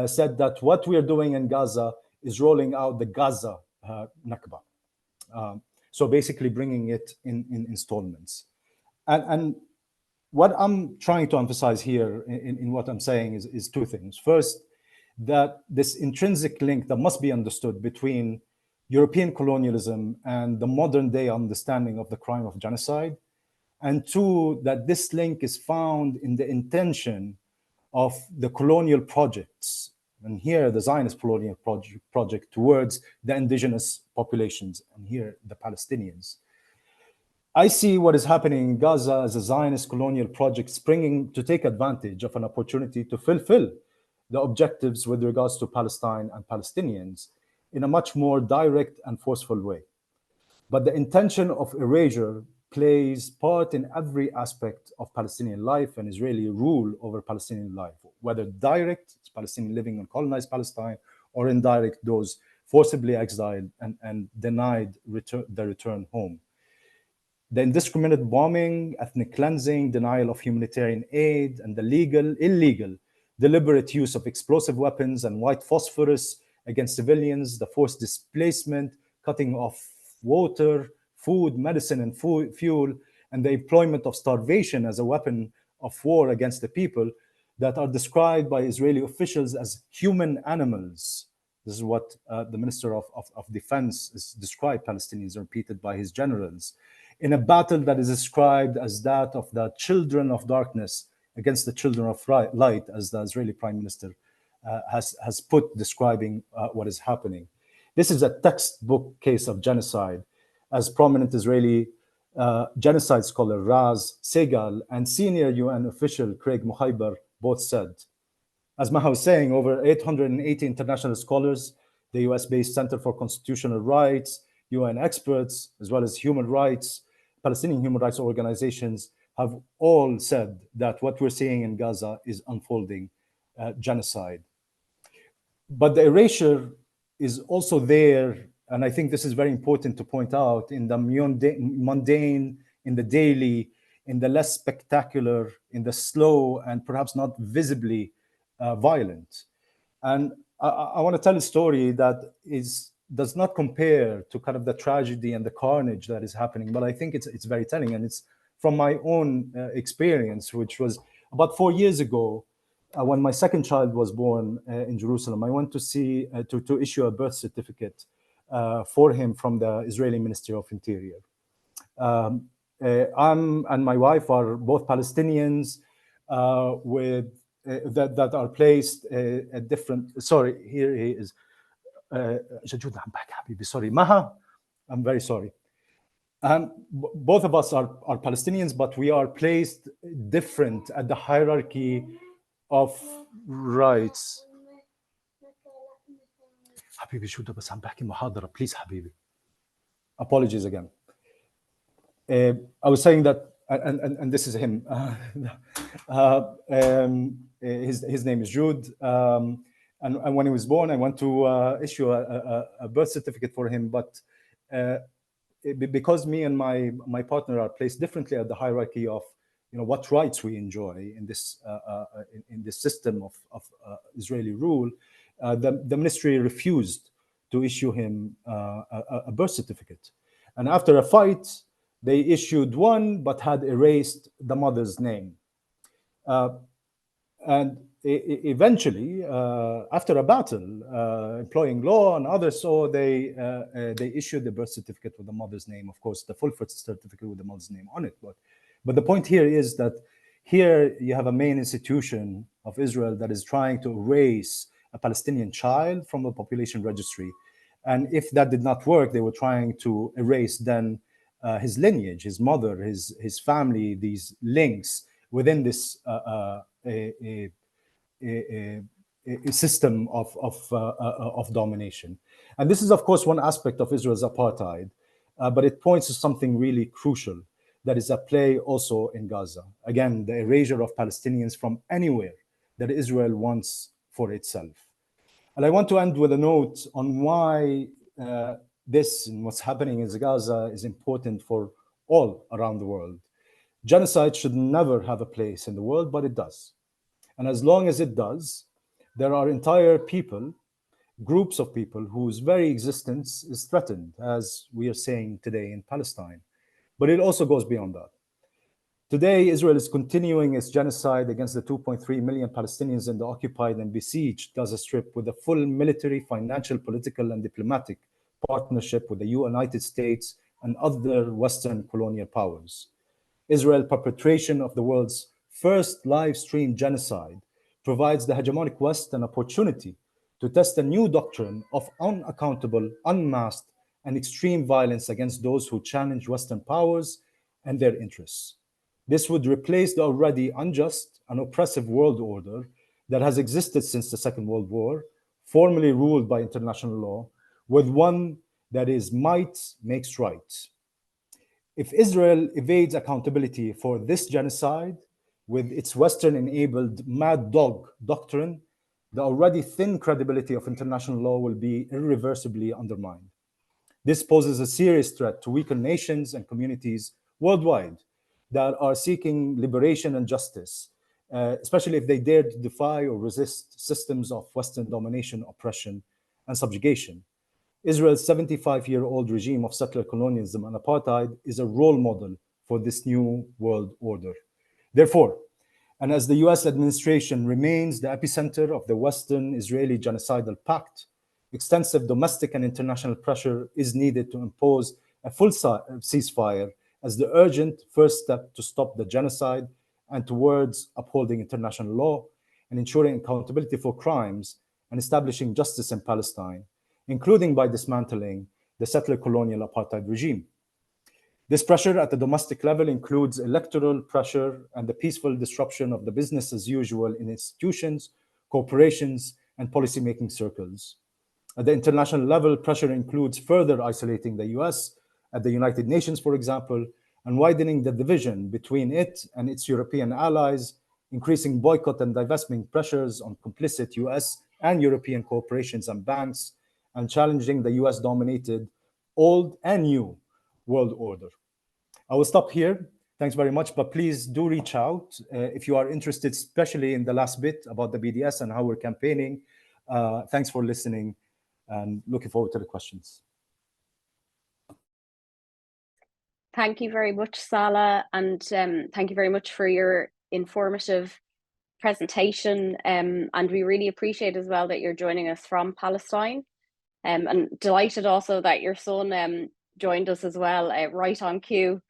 said that what we are doing in Gaza is rolling out the Gaza Nakba. So basically bringing it in installments. And what I'm trying to emphasize here in what I'm saying is two things. First, that this intrinsic link that must be understood between European colonialism and the modern day understanding of the crime of genocide. And two, that this link is found in the intention of the colonial projects, and here the Zionist colonial project towards the indigenous populations, and here the Palestinians. I see what is happening in Gaza as a Zionist colonial project springing to take advantage of an opportunity to fulfill the objectives with regards to Palestine and Palestinians in a much more direct and forceful way. But the intention of erasure plays part in every aspect of Palestinian life and Israeli rule over Palestinian life, whether direct, it's Palestinian living in colonized Palestine, or indirect, those forcibly exiled and denied the return home. The indiscriminate bombing, ethnic cleansing, denial of humanitarian aid, and the illegal, deliberate use of explosive weapons and white phosphorus against civilians, the forced displacement, cutting off water, food, medicine, and fuel, and the employment of starvation as a weapon of war against the people that are described by Israeli officials as human animals. This is what the Minister of Defense has described Palestinians, repeated by his generals, in a battle that is described as that of the children of darkness against the children of light, as the Israeli Prime Minister has put, describing what is happening. This is a textbook case of genocide, as prominent Israeli genocide scholar Raz Segal and senior UN official Craig Muhaiber both said. As Maha was saying, over 880 international scholars, the US-based Center for Constitutional Rights, UN experts, as well as human rights, Palestinian human rights organizations have all said that what we're seeing in Gaza is unfolding genocide. But the erasure is also there, and I think this is very important to point out, in the mundane, in the daily, in the less spectacular, in the slow, and perhaps not visibly violent. And I want to tell a story that does not compare to kind of the tragedy and the carnage that is happening, but I think it's very telling, and it's from my own experience, which was about 4 years ago, when my second child was born in Jerusalem. I went to see to issue a birth certificate for him from the Israeli Ministry of Interior. I'm and my wife are both Palestinians that are placed at different. Sorry, here he is. I'm back, Habibi. Sorry, Maha. I'm very sorry. Both of us are Palestinians, but we are placed different at the hierarchy of rights. Habibi, I'm back in Muhadara. Please, Habibi. Apologies again. I was saying that, and this is him. His name is Jude. And when he was born, I went to issue a birth certificate for him, but because me and my partner are placed differently at the hierarchy of what rights we enjoy in this system of Israeli rule, the ministry refused to issue him a birth certificate. And after a fight, they issued one but had erased the mother's name. And eventually, after a battle, employing law and others, so they issued the birth certificate with the mother's name, of course, the full birth certificate with the mother's name on it. But the point here is that here you have a main institution of Israel that is trying to erase a Palestinian child from the population registry. And if that did not work, they were trying to erase then his lineage, his mother, his family, these links within this a system of domination. And this is, of course, one aspect of Israel's apartheid, but it points to something really crucial that is at play also in Gaza. Again, the erasure of Palestinians from anywhere that Israel wants for itself. And I want to end with a note on why this and what's happening in Gaza is important for all around the world. Genocide should never have a place in the world, but it does. And as long as it does, there are entire people, groups of people whose very existence is threatened, as we are saying today in Palestine. But it also goes beyond that. Today, Israel is continuing its genocide against the 2.3 million Palestinians in the occupied and besieged Gaza Strip with a full military, financial, political, and diplomatic partnership with the United States and other Western colonial powers. Israel's perpetration of the world's first live-stream genocide provides the hegemonic West an opportunity to test a new doctrine of unaccountable, unmasked, and extreme violence against those who challenge Western powers and their interests. This would replace the already unjust and oppressive world order that has existed since the Second World War, formally ruled by international law, with one that is might makes right. If Israel evades accountability for this genocide with its Western-enabled mad dog doctrine, the already thin credibility of international law will be irreversibly undermined. This poses a serious threat to weaker nations and communities worldwide that are seeking liberation and justice, especially if they dare to defy or resist systems of Western domination, oppression, and subjugation. Israel's 75-year-old regime of settler colonialism and apartheid is a role model for this new world order. Therefore, and as the US administration remains the epicenter of the Western-Israeli genocidal pact, extensive domestic and international pressure is needed to impose a full ceasefire as the urgent first step to stop the genocide and towards upholding international law and ensuring accountability for crimes and establishing justice in Palestine, including by dismantling the settler colonial apartheid regime. This pressure at the domestic level includes electoral pressure and the peaceful disruption of the business as usual in institutions, corporations, and policymaking circles. At the international level, pressure includes further isolating the US at the United Nations, for example, and widening the division between it and its European allies, increasing boycott and divestment pressures on complicit US and European corporations and banks, and challenging the US-dominated old and new world order. I will stop here. Thanks very much, but please do reach out if you are interested, especially in the last bit about the BDS and how we're campaigning. Thanks for listening and looking forward to the questions. Thank you very much, Saleh, and thank you very much for your informative presentation. And we really appreciate as well that you're joining us from Palestine. And delighted also that your son joined us as well, right on cue.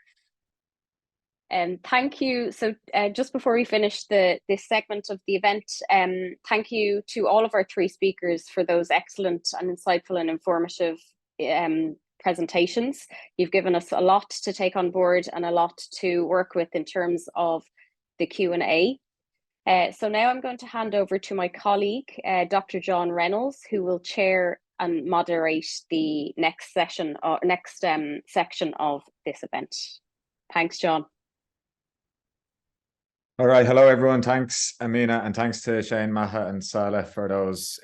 Thank you. So just before we finish this segment of the event, thank you to all of our three speakers for those excellent and insightful and informative presentations. You've given us a lot to take on board and a lot to work with in terms of the Q&A. So now I'm going to hand over to my colleague, Dr. John Reynolds, who will chair and moderate the next session or next section of this event. Thanks, John. All right, hello everyone. Thanks, Amina, and thanks to Shane, Maha, and Saleh for those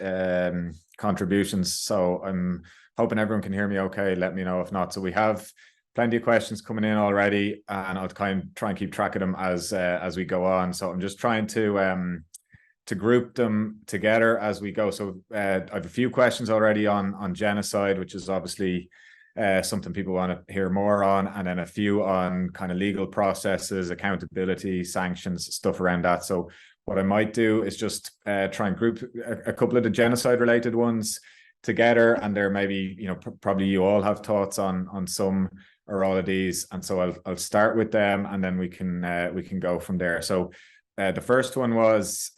contributions. So I'm hoping everyone can hear me okay. Let me know if not. So we have plenty of questions coming in already, and I'll try and keep track of them as we go on. So I'm just trying to group them together as we go. So I have a few questions already on genocide, which is obviously something people want to hear more on, and then a few on kind of legal processes, accountability, sanctions, stuff around that. So what I might do is just try and group a couple of the genocide related ones together, and there maybe, you know, probably you all have thoughts on some or all of these, and so I'll start with them, and then we can go from there. So the first one was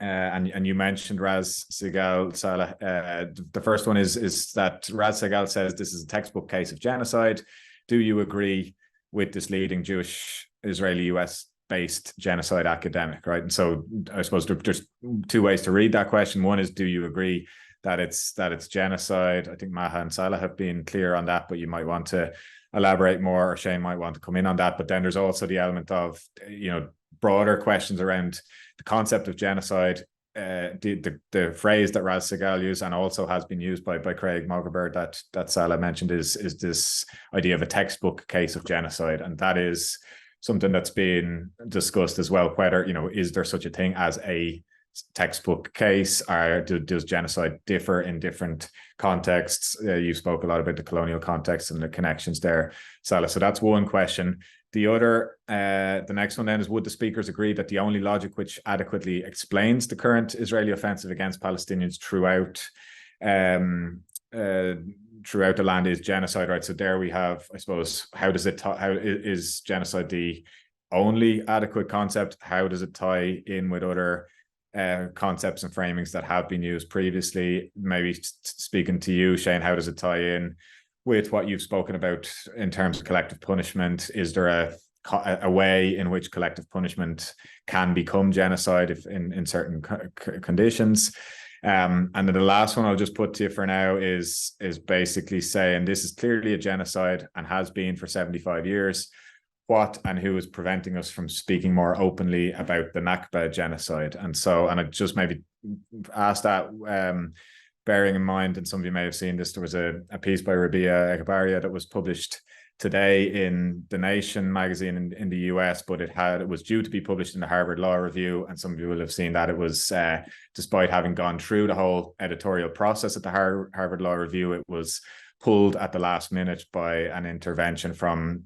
and you mentioned Raz Segal, Saleh. The first one is that Raz Segal says this is a textbook case of genocide. Do you agree with this leading Jewish, Israeli, US based genocide academic, right? And so I suppose there's two ways to read that question. One is, do you agree that it's genocide? I think Maha and Saleh have been clear on that, but you might want to elaborate more, or Shane might want to come in on that. But then there's also the element of, you know, broader questions around the concept of genocide. The phrase that Raz Segal used, and also has been used by Craig Moggeber, that Saleh mentioned, is this idea of a textbook case of genocide, and that is something that's been discussed as well. Whether, you know, is there such a thing as a textbook case, or does genocide differ in different contexts? You spoke a lot about the colonial context and the connections there, Saleh. So that's one question. The other, the next one then is, would the speakers agree that the only logic which adequately explains the current Israeli offensive against Palestinians throughout the land is genocide, right? So there we have, I suppose, how is genocide the only adequate concept? How does it tie in with other concepts and framings that have been used previously? Maybe speaking to you, Shane, how does it tie in with what you've spoken about in terms of collective punishment? Is there a way in which collective punishment can become genocide if in certain conditions? And then the last one I'll just put to you for now is basically saying this is clearly a genocide and has been for 75 years. What and who is preventing us from speaking more openly about the Nakba genocide? And I just maybe ask that, bearing in mind, and some of you may have seen this, there was a piece by Rabia Egabaria that was published today in The Nation magazine in the US, but it was due to be published in the Harvard Law Review, and some of you will have seen that it was, despite having gone through the whole editorial process at the Harvard Law Review, it was pulled at the last minute by an intervention from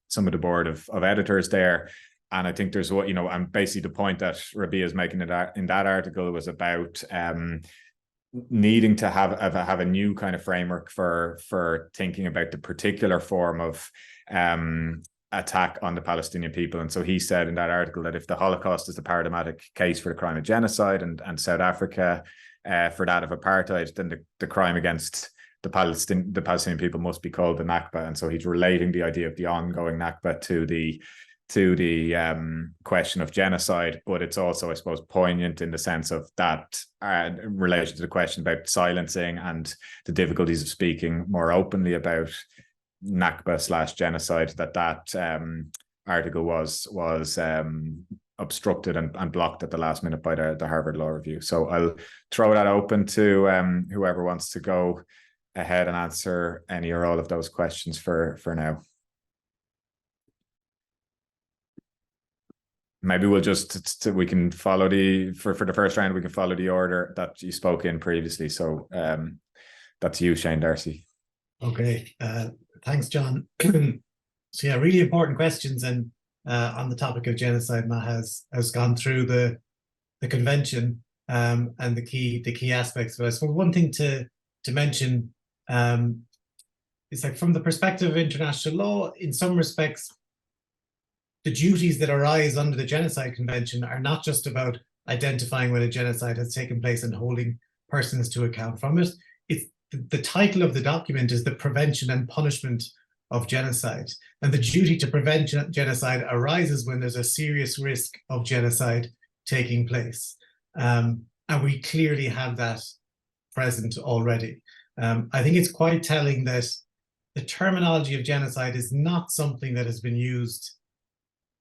some of the board of editors there. And I think there's what, you know, and basically the point that Rabia is making in that article was about needing to have a new kind of framework for thinking about the particular form of attack on the Palestinian people. And so he said in that article that if the Holocaust is the paradigmatic case for the crime of genocide, and South Africa for that of apartheid, then the crime against the Palestinian people must be called the Nakba. And so he's relating the idea of the ongoing Nakba to the question of genocide, but it's also, I suppose, poignant in the sense of that in relation to the question about silencing and the difficulties of speaking more openly about Nakba / genocide, that article was obstructed and blocked at the last minute by the Harvard Law Review. So I'll throw that open to whoever wants to go ahead and answer any or all of those questions for now. Maybe we'll just we can follow for the first round, we can follow the order that you spoke in previously. So that's you, Shane, Darcy. Okay, thanks, John. So yeah, really important questions, and on the topic of genocide, Maha has gone through the convention and the key aspects. But I suppose one thing to mention is, like, from the perspective of international law, in some respects, the duties that arise under the Genocide Convention are not just about identifying when a genocide has taken place and holding persons to account from it. It's the title of the document is the Prevention and Punishment of Genocide. And the duty to prevent genocide arises when there's a serious risk of genocide taking place. And we clearly have that present already. I think it's quite telling that the terminology of genocide is not something that has been used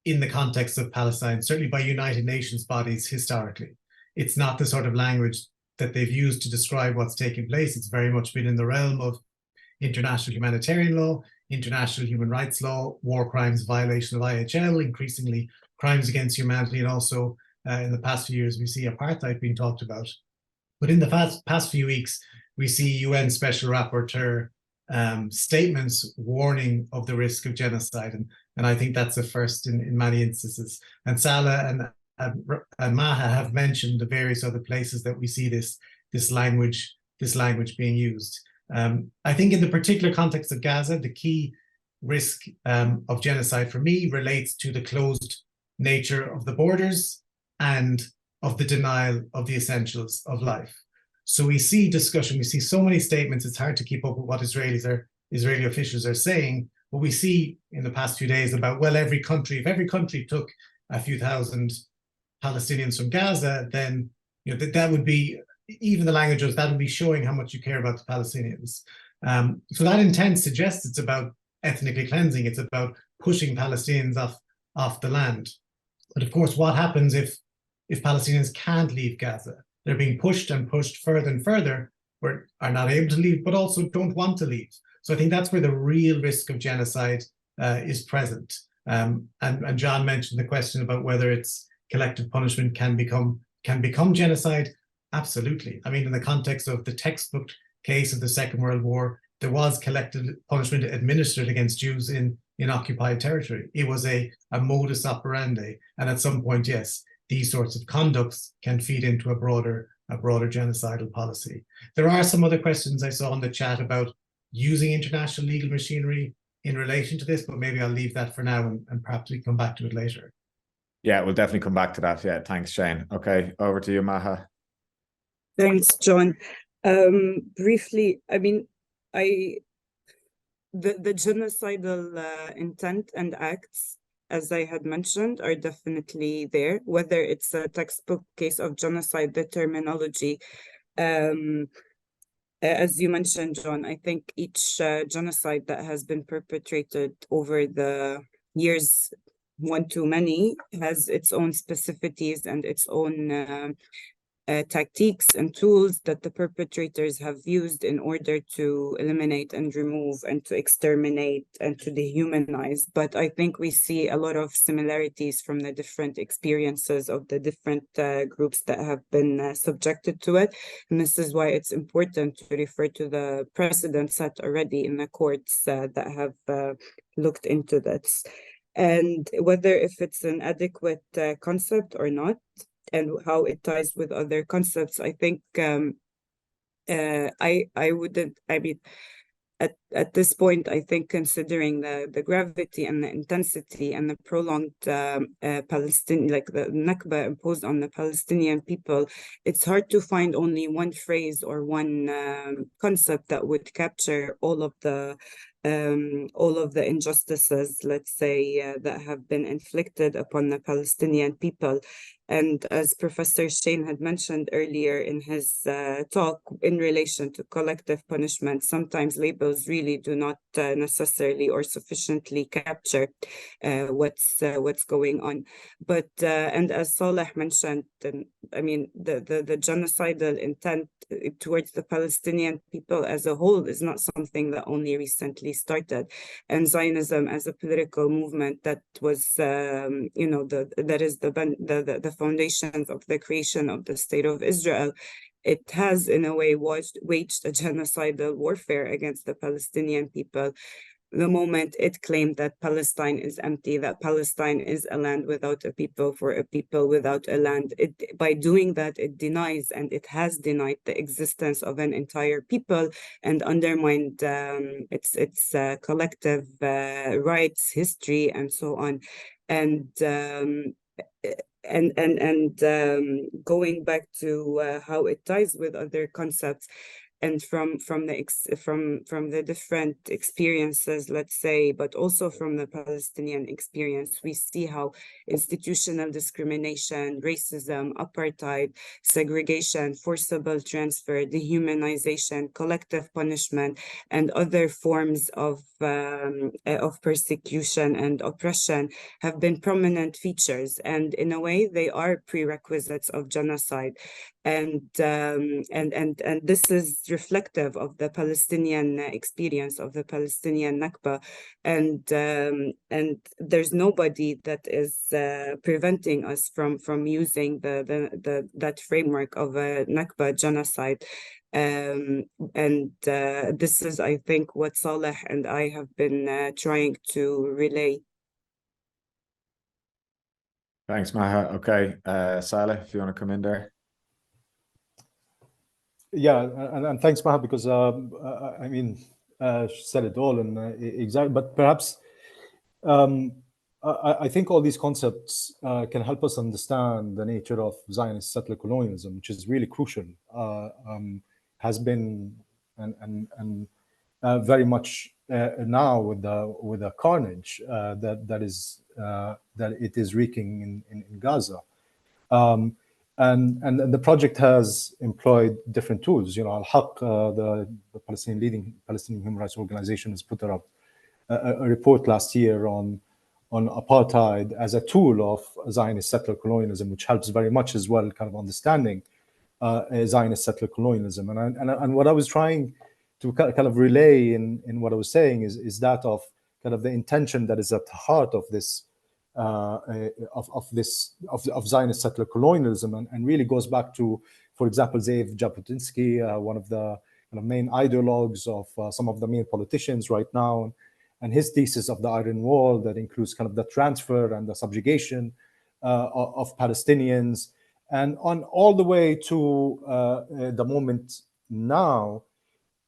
in the context of Palestine, certainly by United Nations bodies historically. It's not the sort of language that they've used to describe what's taking place. It's very much been in the realm of international humanitarian law, international human rights law, war crimes, violation of IHL, increasingly crimes against humanity, and also in the past few years we see apartheid being talked about. But in the past few weeks, we see UN Special Rapporteur statements warning of the risk of genocide, and I think that's a first in many instances. And Saleh and Maha have mentioned the various other places that we see this language being used. I think in the particular context of Gaza, the key risk of genocide for me relates to the closed nature of the borders and of the denial of the essentials of life. So we see discussion, we see so many statements, it's hard to keep up with what Israeli officials are saying. What we see in the past few days about, well, if every country took a few thousand Palestinians from Gaza, then that would be, even the language of that would be showing how much you care about the Palestinians. So that intent suggests it's about ethnically cleansing, it's about pushing Palestinians off the land. But of course, what happens if Palestinians can't leave Gaza? They're being pushed and pushed further and further, or are not able to leave, but also don't want to leave. So I think that's where the real risk of genocide is present. And John mentioned the question about whether it's collective punishment can become genocide. Absolutely. I mean, in the context of the textbook case of the Second World War, there was collective punishment administered against Jews in occupied territory. It was a modus operandi. And at some point, yes, these sorts of conducts can feed into a broader genocidal policy. There are some other questions I saw in the chat about using international legal machinery in relation to this, but maybe I'll leave that for now and perhaps we come back to it later. Yeah, we'll definitely come back to that. Yeah, thanks, Shane. Okay, over to you, Maha. Thanks, John. Briefly, I mean, the genocidal intent and acts, as I had mentioned, are definitely there, whether it's a textbook case of genocide, the terminology. As you mentioned, John, I think each genocide that has been perpetrated over the years, one too many, has its own specificities and its own tactiques and tools that the perpetrators have used in order to eliminate and remove and to exterminate and to dehumanize. But I think we see a lot of similarities from the different experiences of the different groups that have been subjected to it. And this is why it's important to refer to the precedent set already in the courts that have looked into this. And whether if it's an adequate concept or not, and how it ties with other concepts, I think I wouldn't, I mean, at this point, I think considering the gravity and the intensity and the prolonged Palestinian, like the Nakba imposed on the Palestinian people, it's hard to find only one phrase or one concept that would capture all of the injustices, let's say, that have been inflicted upon the Palestinian people. And as Professor Shane had mentioned earlier in his talk, in relation to collective punishment, sometimes labels really do not necessarily or sufficiently capture what's going on. But and as Saleh mentioned, I mean, the genocidal intent towards the Palestinian people as a whole is not something that only recently started. And Zionism as a political movement that was, that is the foundations of the creation of the State of Israel, it has in a way waged a genocidal warfare against the Palestinian people. The moment it claimed that Palestine is empty, that Palestine is a land without a people for a people without a land, by doing that, it denies and it has denied the existence of an entire people and undermined its collective rights, history, and so on. And going back to how it ties with other concepts, and from the different experiences, let's say, but also from the Palestinian experience, we see how institutional discrimination, racism, apartheid, segregation, forcible transfer, dehumanization, collective punishment, and other forms of persecution and oppression have been prominent features. And in a way, they are prerequisites of genocide. and this is reflective of the Palestinian experience, of the Palestinian Nakba, and there's nobody that is preventing us from using that framework of a Nakba genocide. And this is, I think, what Saleh and I have been trying to relay. Thanks, Maha. Okay, Saleh, if you want to come in there. Yeah, and thanks, Maha, because I mean, she said it all, and exactly. But perhaps I think all these concepts can help us understand the nature of Zionist settler colonialism, which is really crucial. Has been and very much now with the carnage that it is wreaking in Gaza. And the project has employed different tools. You know, Al-Haq, the leading Palestinian human rights organization, has put out a report last year on apartheid as a tool of Zionist settler colonialism, which helps very much as well, kind of understanding Zionist settler colonialism. And what I was trying to kind of relay in what I was saying is that of kind of the intention that is at the heart of this of Zionist settler colonialism, and really goes back to, for example, Zev Jabotinsky, one of the kind of main ideologues of some of the main politicians right now, and his thesis of the Iron Wall that includes kind of the transfer and the subjugation of Palestinians, and on all the way to the moment now.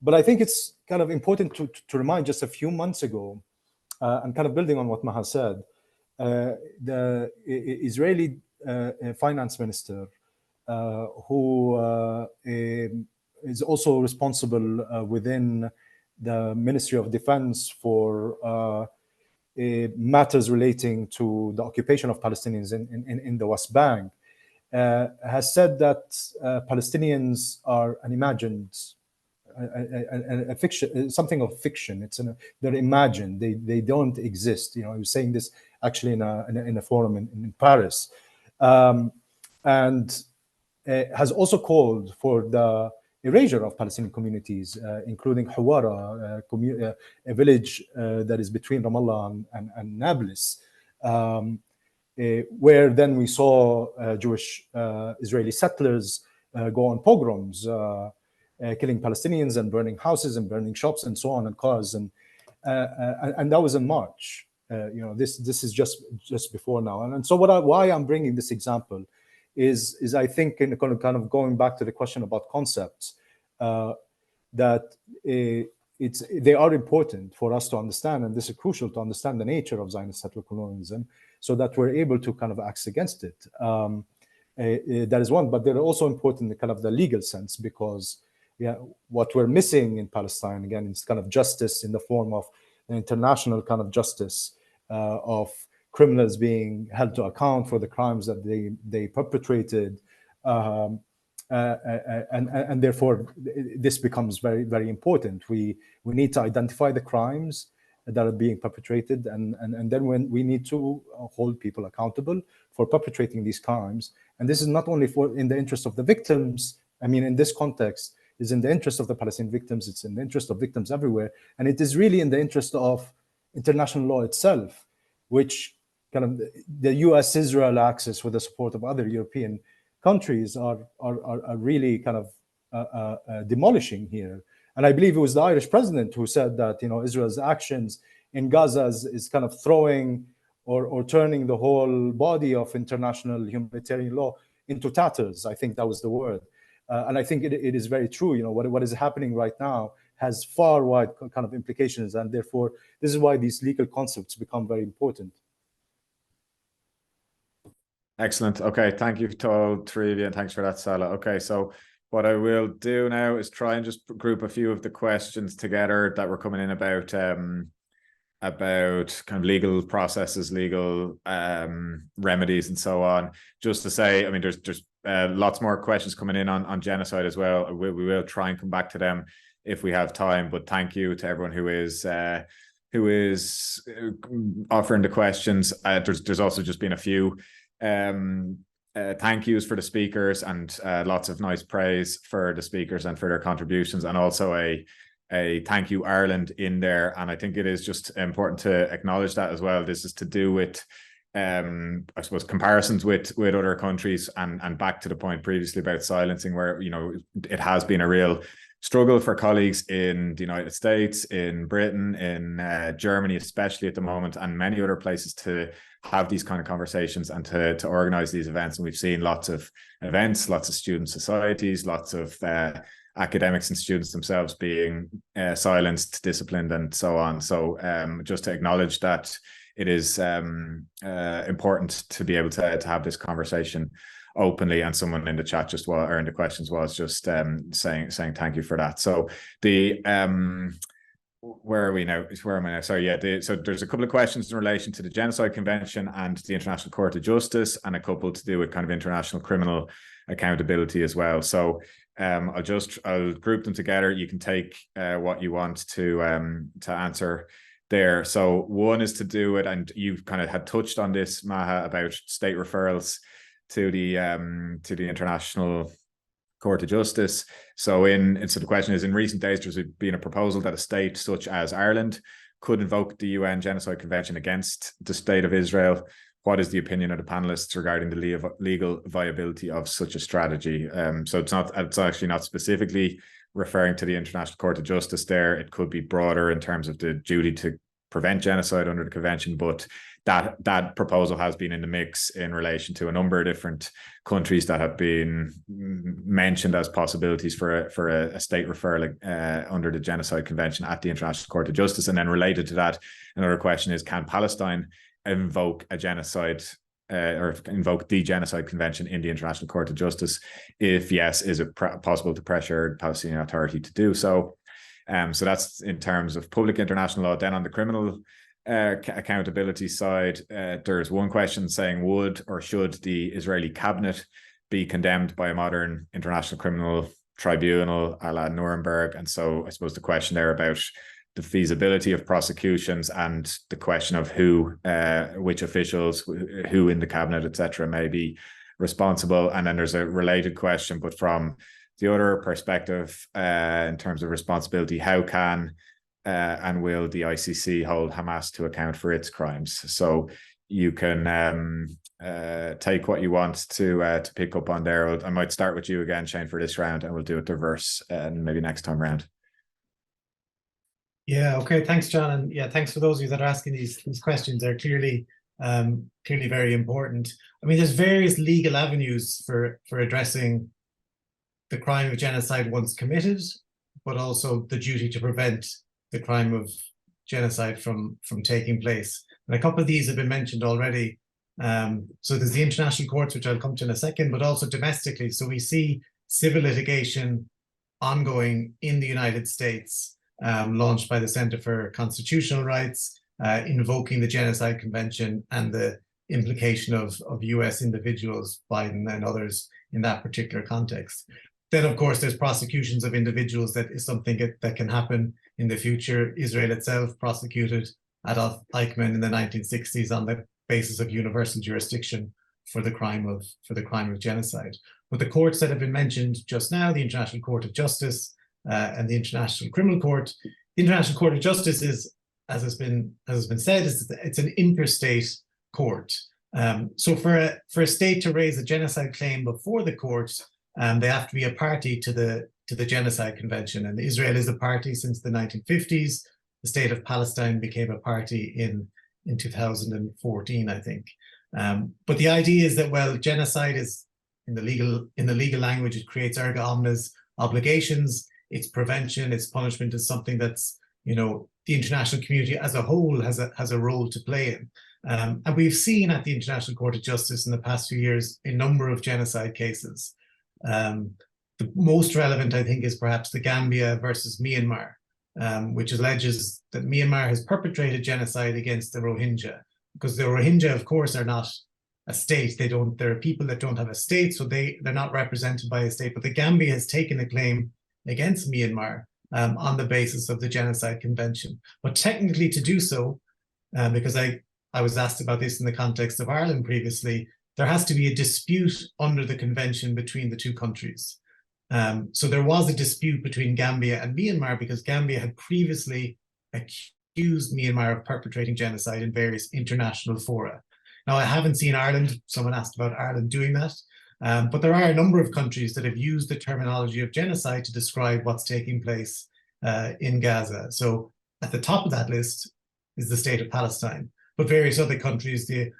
But I think it's kind of important to remind, just a few months ago, and kind of building on what Maha said, the Israeli finance minister, who is also responsible within the Ministry of Defense for matters relating to the occupation of Palestinians in the West Bank, has said that Palestinians are an imagined, a fiction, something of fiction. They're imagined. They don't exist. You know, he was saying this actually in a forum in Paris, and has also called for the erasure of Palestinian communities, including Hawara, a village that is between Ramallah and Nablus, where then we saw Jewish Israeli settlers go on pogroms, killing Palestinians and burning houses and burning shops and so on, and cars, and that was in March. You know, this is just before now, and so why I'm bringing this example is I think, in kind of going back to the question about concepts, that they are important for us to understand, and this is crucial to understand the nature of Zionist settler colonialism, so that we're able to kind of act against it. That is one, but they're also important in kind of the legal sense, because what we're missing in Palestine, again, is kind of justice in the form of an international kind of justice of criminals being held to account for the crimes that they perpetrated, and therefore this becomes very, very important. We need to identify the crimes that are being perpetrated, and then when we need to hold people accountable for perpetrating these crimes. And this is not only in the interest of the victims. I mean, in this context, is in the interest of the Palestinian victims. It's in the interest of victims everywhere, and it is really in the interest of international law itself, which kind of the U.S.-Israel axis, with the support of other European countries, are really kind of demolishing here. And I believe it was the Irish president who said that, you know, Israel's actions in Gaza is kind of throwing or turning the whole body of international humanitarian law into tatters. I think that was the word. And I think it is very true. You know, what is happening right now has far wide kind of implications, and therefore this is why these legal concepts become very important. Excellent. Okay, thank you to all three of you, and thanks for that, Saleh. Okay, so what I will do now is try and just group a few of the questions together that were coming in about kind of legal processes, legal remedies, and so on. Just to say, I mean, there's lots more questions coming in on genocide as well. We will try and come back to them if we have time. But thank you to everyone who is offering the questions. There's also just been a few thank yous for the speakers, and lots of nice praise for the speakers and for their contributions, and also a thank you Ireland in there. And I think it is just important to acknowledge that as well. This is to do with I suppose comparisons with other countries, and back to the point previously about silencing, where it has been a real struggle for colleagues in the United States, in Britain, in Germany especially at the moment, and many other places, to have these kind of conversations and to organize these events. And we've seen lots of events, lots of student societies, lots of academics and students themselves being silenced, disciplined, and so on. So just to acknowledge that it is important to be able to have this conversation openly. And someone in the chat or in the questions was just saying thank you for that. So the where are we now? Where am I now? Sorry, yeah. So there's a couple of questions in relation to the Genocide Convention and the International Court of Justice, and a couple to do with kind of international criminal accountability as well. So I'll group them together. You can take what you want to answer there. So one is to do it, and you've kind of had touched on this, Maha, about state referrals to the International Court of Justice. So the question is, in recent days there's been a proposal that a state such as Ireland could invoke the UN Genocide Convention against the state of Israel. What is the opinion of the panelists regarding the legal viability of such a strategy? So it's actually not specifically referring to the International Court of Justice there. It could be broader in terms of the duty to prevent genocide under the convention, but that proposal has been in the mix in relation to a number of different countries that have been mentioned as possibilities for a state referral under the Genocide Convention at the International Court of Justice. And then related to that, another question is, can Palestine invoke a genocide or invoke the Genocide Convention in the International Court of Justice? If yes, is it possible to pressure the Palestinian Authority to do so? So that's in terms of public international law. Then on the criminal accountability side, there's one question saying, would or should the Israeli cabinet be condemned by a modern international criminal tribunal a la Nuremberg? And so I suppose the question there about the feasibility of prosecutions and the question of which officials, who in the cabinet, etc., may be responsible. And then there's a related question, but from the other perspective, in terms of responsibility, how can and will the ICC hold Hamas to account for its crimes? So you can take what you want to pick up on there. I might start with you again, Shane, for this round, and we'll do it reverse and maybe next time round. Yeah, okay, thanks, John. And yeah, thanks for those of you that are asking these questions. They're clearly very important. I mean, there's various legal avenues for addressing the crime of genocide once committed, but also the duty to prevent the crime of genocide from taking place. And a couple of these have been mentioned already. So there's the international courts, which I'll come to in a second, but also domestically. So we see civil litigation ongoing in the United States, launched by the Center for Constitutional Rights, invoking the Genocide Convention and the implication of US individuals, Biden and others, in that particular context. Then, of course, there's prosecutions of individuals. That is something that can happen in the future. Israel itself prosecuted Adolf Eichmann in the 1960s on the basis of universal jurisdiction for the crime of genocide. But the courts that have been mentioned just now, the International Court of Justice and the International Criminal Court. The International Court of Justice is, as has been said, it's an interstate court. So for a state to raise a genocide claim before the courts, they have to be a party to the Genocide Convention, and Israel is a party since the 1950s. The state of Palestine became a party in 2014, I think. But the idea is that, well, genocide is in the legal language, it creates erga omnes obligations. Its prevention, its punishment is something that's, the international community as a whole has a role to play in. And we've seen at the International Court of Justice in the past few years a number of genocide cases. The most relevant, I think, is perhaps the Gambia versus Myanmar, which alleges that Myanmar has perpetrated genocide against the Rohingya, because the Rohingya, of course, are not a state. There are people that don't have a state, so they're not represented by a state. But the Gambia has taken a claim against Myanmar on the basis of the Genocide Convention. But technically to do so, because I was asked about this in the context of Ireland previously, there has to be a dispute under the convention between the two countries. So there was a dispute between Gambia and Myanmar because Gambia had previously accused Myanmar of perpetrating genocide in various international fora. Now, I haven't seen Ireland, someone asked about Ireland doing that, but there are a number of countries that have used the terminology of genocide to describe what's taking place in Gaza. So at the top of that list is the state of Palestine, but various other countries, the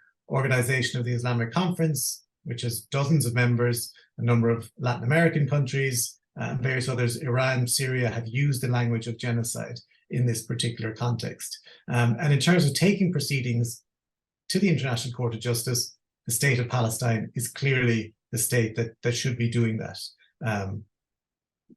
Organization of the Islamic Conference, which has dozens of members, a number of Latin American countries, and various others, Iran, Syria, have used the language of genocide in this particular context. And in terms of taking proceedings to the International Court of Justice, the state of Palestine is clearly the state that should be doing that.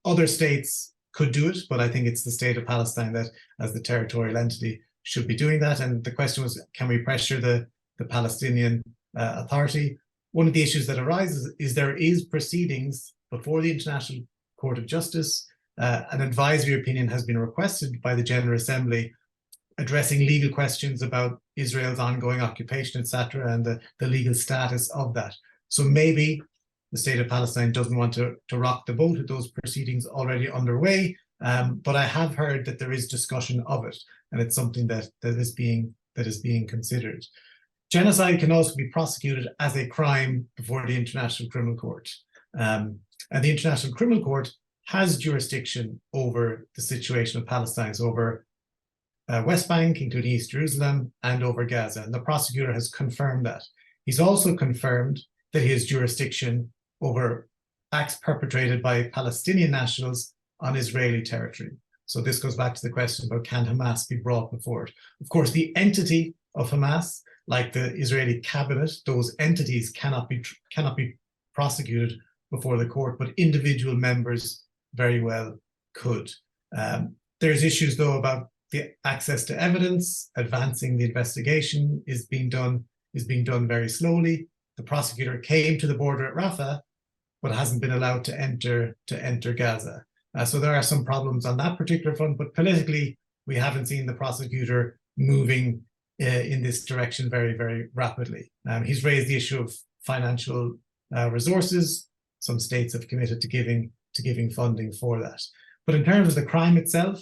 Other states could do it, but I think it's the state of Palestine that, as the territorial entity, should be doing that. And the question was, can we pressure the Palestinian Authority? One of the issues that arises is there is proceedings before the International Court of Justice. An advisory opinion has been requested by the General Assembly addressing legal questions about Israel's ongoing occupation, etc., and the legal status of that. So maybe the state of Palestine doesn't want to rock the boat with those proceedings already underway, but I have heard that there is discussion of it, and it's something that is being considered. Genocide can also be prosecuted as a crime before the International Criminal Court. And the International Criminal Court has jurisdiction over the situation of Palestine, so over West Bank, including East Jerusalem, and over Gaza. And the prosecutor has confirmed that. He's also confirmed that he has jurisdiction over acts perpetrated by Palestinian nationals on Israeli territory. So this goes back to the question about, can Hamas be brought before it? Of course, the entity of Hamas, like the Israeli cabinet, those entities cannot be prosecuted before the court, but individual members very well could. There's issues, though, about the access to evidence. Advancing the investigation is being done very slowly. The prosecutor came to the border at Rafah, but hasn't been allowed to enter Gaza. So there are some problems on that particular front, but politically, we haven't seen the prosecutor moving in this direction very, very rapidly. He's raised the issue of financial resources. Some states have committed to giving funding for that. But in terms of the crime itself,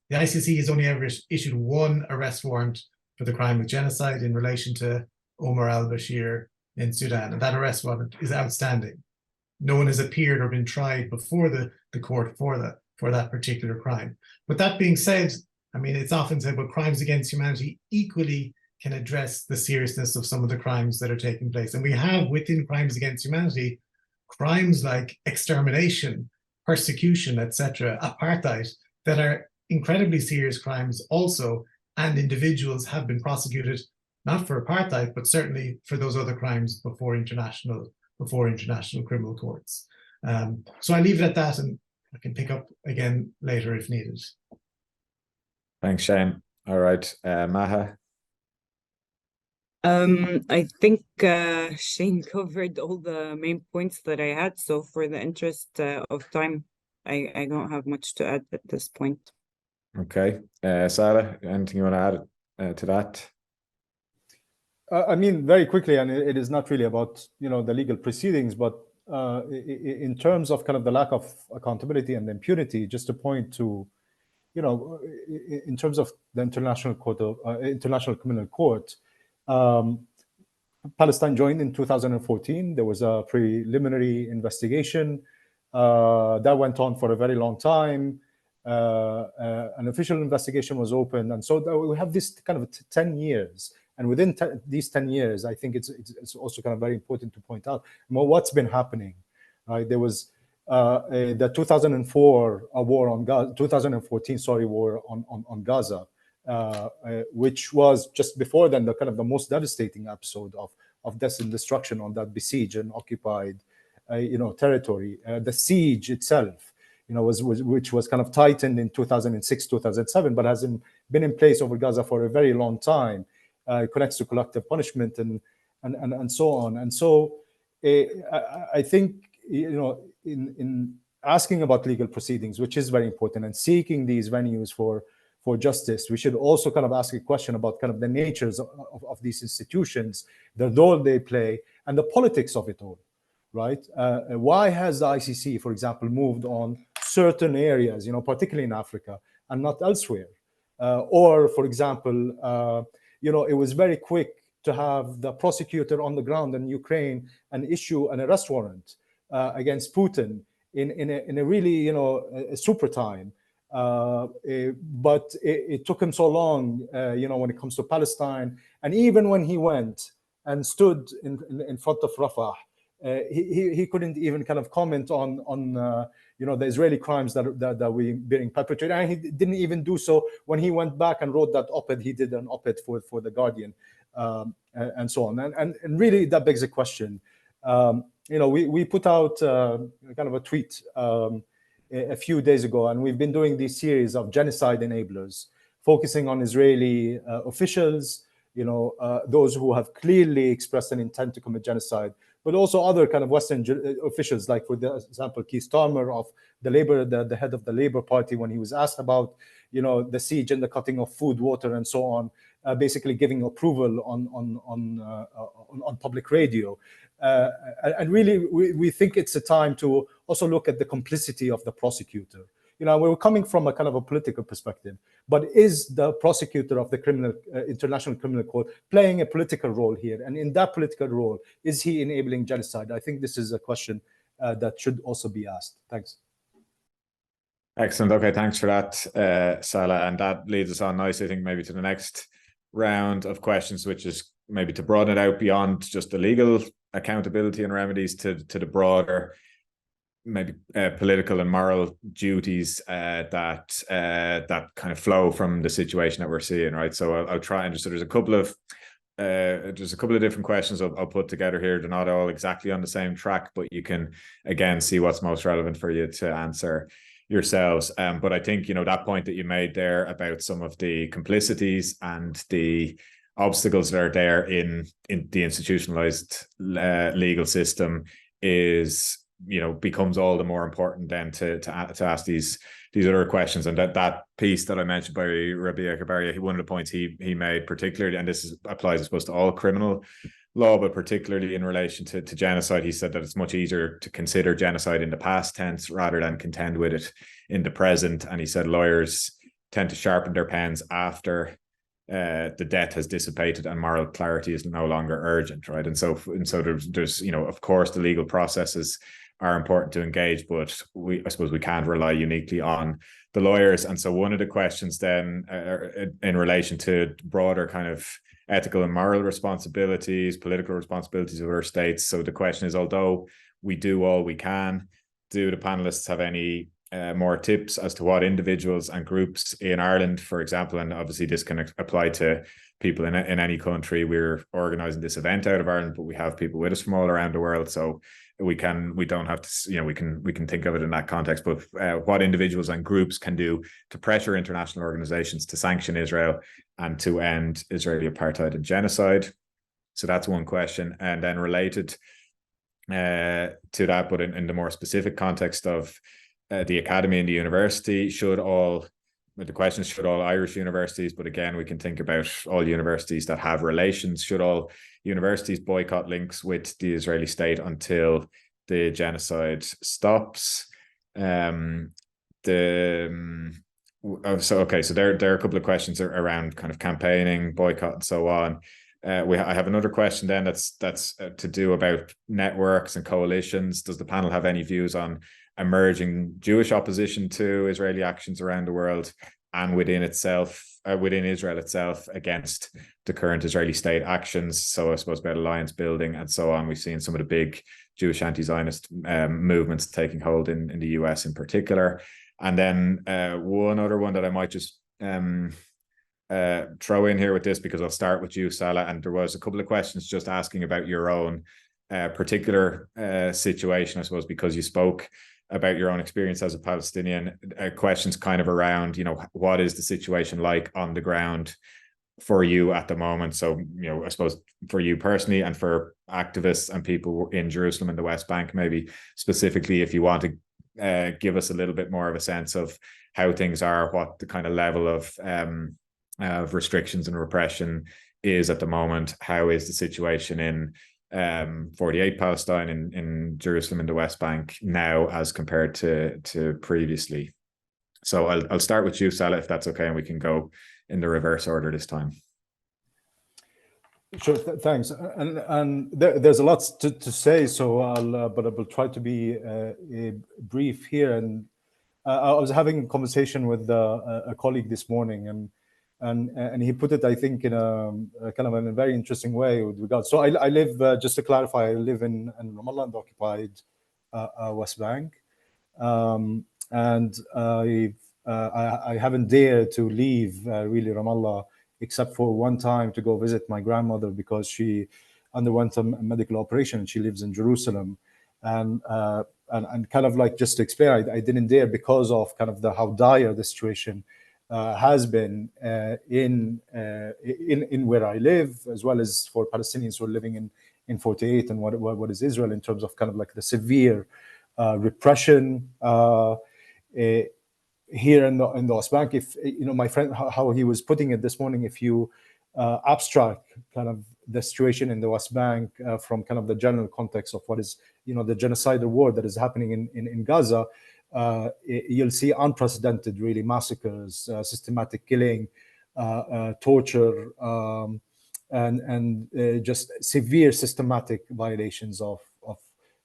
the ICC has only ever issued one arrest warrant for the crime of genocide in relation to Omar al-Bashir in Sudan, and that arrest warrant is outstanding. No one has appeared or been tried before the court for that particular crime. But that being said, I mean, it's often said, but crimes against humanity equally can address the seriousness of some of the crimes that are taking place. And we have within crimes against humanity, crimes like extermination, persecution, etc., apartheid, that are incredibly serious crimes also, and individuals have been prosecuted, not for apartheid, but certainly for those other crimes before international criminal courts. So I leave it at that, and I can pick up again later if needed. Thanks, Shane. All right, Maha. I think Shane covered all the main points that I had. So for the interest of time, I don't have much to add at this point. Okay. Saleh, anything you want to add to that? I mean, very quickly, and it is not really about, the legal proceedings, but in terms of kind of the lack of accountability and impunity, just to point to, in terms of the International Criminal Court, Palestine joined in 2014. There was a preliminary investigation that went on for a very long time. An official investigation was opened, and so we have this kind of 10 years. And within these 10 years, I think it's also kind of very important to point out what's been happening. Right? There was the 2004 war on Gaza, 2014, war on Gaza, which was just before then the kind of the most devastating episode of death and destruction on that besieged and occupied, territory. The siege itself, which was kind of tightened in 2006, 2007, but hasn't been in place over Gaza for a very long time. It connects to collective punishment and so on. And so I think, in asking about legal proceedings, which is very important, and seeking these venues for for justice, we should also kind of ask a question about kind of the natures of these institutions, the role they play, and the politics of it all, right? Why has the ICC, for example, moved on certain areas, particularly in Africa, and not elsewhere? Or, for example, it was very quick to have the prosecutor on the ground in Ukraine and issue an arrest warrant against Putin in a really, a super time. But it took him so long, when it comes to Palestine. And even when he went and stood in front of Rafah, he couldn't even kind of comment on the Israeli crimes that were being perpetrated. And he didn't even do so when he went back and wrote that op-ed. He did an op-ed for The Guardian, and so on. And really, that begs a question. We put out kind of a tweet a few days ago, and we've been doing this series of genocide enablers, focusing on Israeli officials, those who have clearly expressed an intent to commit genocide, but also other kind of Western officials, like, for example, Keir Starmer of the head of the Labour Party, when he was asked about, the siege and the cutting of food, water, and so on, basically giving approval on public radio. And really, we think it's a time to also look at the complicity of the prosecutor. We're coming from a kind of a political perspective, but is the prosecutor of the International Criminal Court playing a political role here? And in that political role, is he enabling genocide? I think this is a question that should also be asked. Thanks. Excellent. Okay, thanks for that, Saleh. And that leads us on nicely, I think, maybe to the next round of questions, which is maybe to broaden it out beyond just the legal accountability and remedies to the broader, maybe political and moral duties that kind of flow from the situation that we're seeing, right? So I'll try and there's a couple of different questions I'll put together here. They're not all exactly on the same track, but you can again see what's most relevant for you to answer yourselves. But I think that point that you made there about some of the complicities and the obstacles that are there in the institutionalized legal system is becomes all the more important then to ask these other questions. And that piece that I mentioned by Rabia Kabaria, one of the points he made particularly, and this applies I suppose to all criminal law, but particularly in relation to genocide, he said that it's much easier to consider genocide in the past tense rather than contend with it in the present. And he said lawyers tend to sharpen their pens after the debt has dissipated and moral clarity is no longer urgent, right? And so there's of course the legal processes are important to engage, but I suppose we can't rely uniquely on the lawyers. And so one of the questions then in relation to broader kind of ethical and moral responsibilities, political responsibilities of our states. So the question is, although we do all we can, do the panelists have any more tips as to what individuals and groups in Ireland, for example, and obviously this can apply to people in any country. We're organising this event out of Ireland, but we have people with us from all around the world, so we don't have to, we can think of it in that context. But what individuals and groups can do to pressure international organizations to sanction Israel and to end Israeli apartheid and genocide. So that's one question. And then related to that, but in the more specific context of the academy and the university, should all Irish universities, but again, we can think about all universities that have relations, should all universities boycott links with the Israeli state until the genocide stops? So there are a couple of questions around kind of campaigning, boycott, and so on. I have another question then that's to do about networks and coalitions. Does the panel have any views on emerging Jewish opposition to Israeli actions around the world and within Israel itself against the current Israeli state actions? So I suppose about alliance building and so on. We've seen some of the big Jewish anti-Zionist movements taking hold in the US in particular. And then one other one that I might just throw in here with this, because I'll start with you, Saleh, and there was a couple of questions just asking about your own particular situation, I suppose, because you spoke about your own experience as a Palestinian. Questions kind of around, what is the situation like on the ground for you at the moment? So, I suppose for you personally and for activists and people in Jerusalem and the West Bank, maybe specifically, if you want to give us a little bit more of a sense of how things are, what the kind of level of restrictions and repression is at the moment. How is the situation in 48 Palestine, in Jerusalem, in the West Bank now as compared to previously? So I'll start with you, Saleh, if that's okay, and we can go in the reverse order this time. Sure, thanks. And there's a lot to say, so but I will try to be brief here. And I was having a conversation with a colleague this morning, and he put it, I think, in a kind of in a very interesting way with regards. So I live, just to clarify, I live in Ramallah, in the occupied West Bank, and I haven't dared to leave really Ramallah, except for one time to go visit my grandmother because she underwent a medical operation and she lives in Jerusalem. And kind of like, just to explain, I didn't dare because of kind of how dire the situation has been in where I live, as well as for Palestinians who are living in 48 and what is Israel, in terms of kind of like the severe repression here in the West Bank. If you know, my friend, how he was putting it this morning, if you abstract kind of the situation in the West Bank from kind of the general context of what is, you know, the genocidal war that is happening in Gaza, you'll see unprecedented, really, massacres, systematic killing, torture, and just severe systematic violations of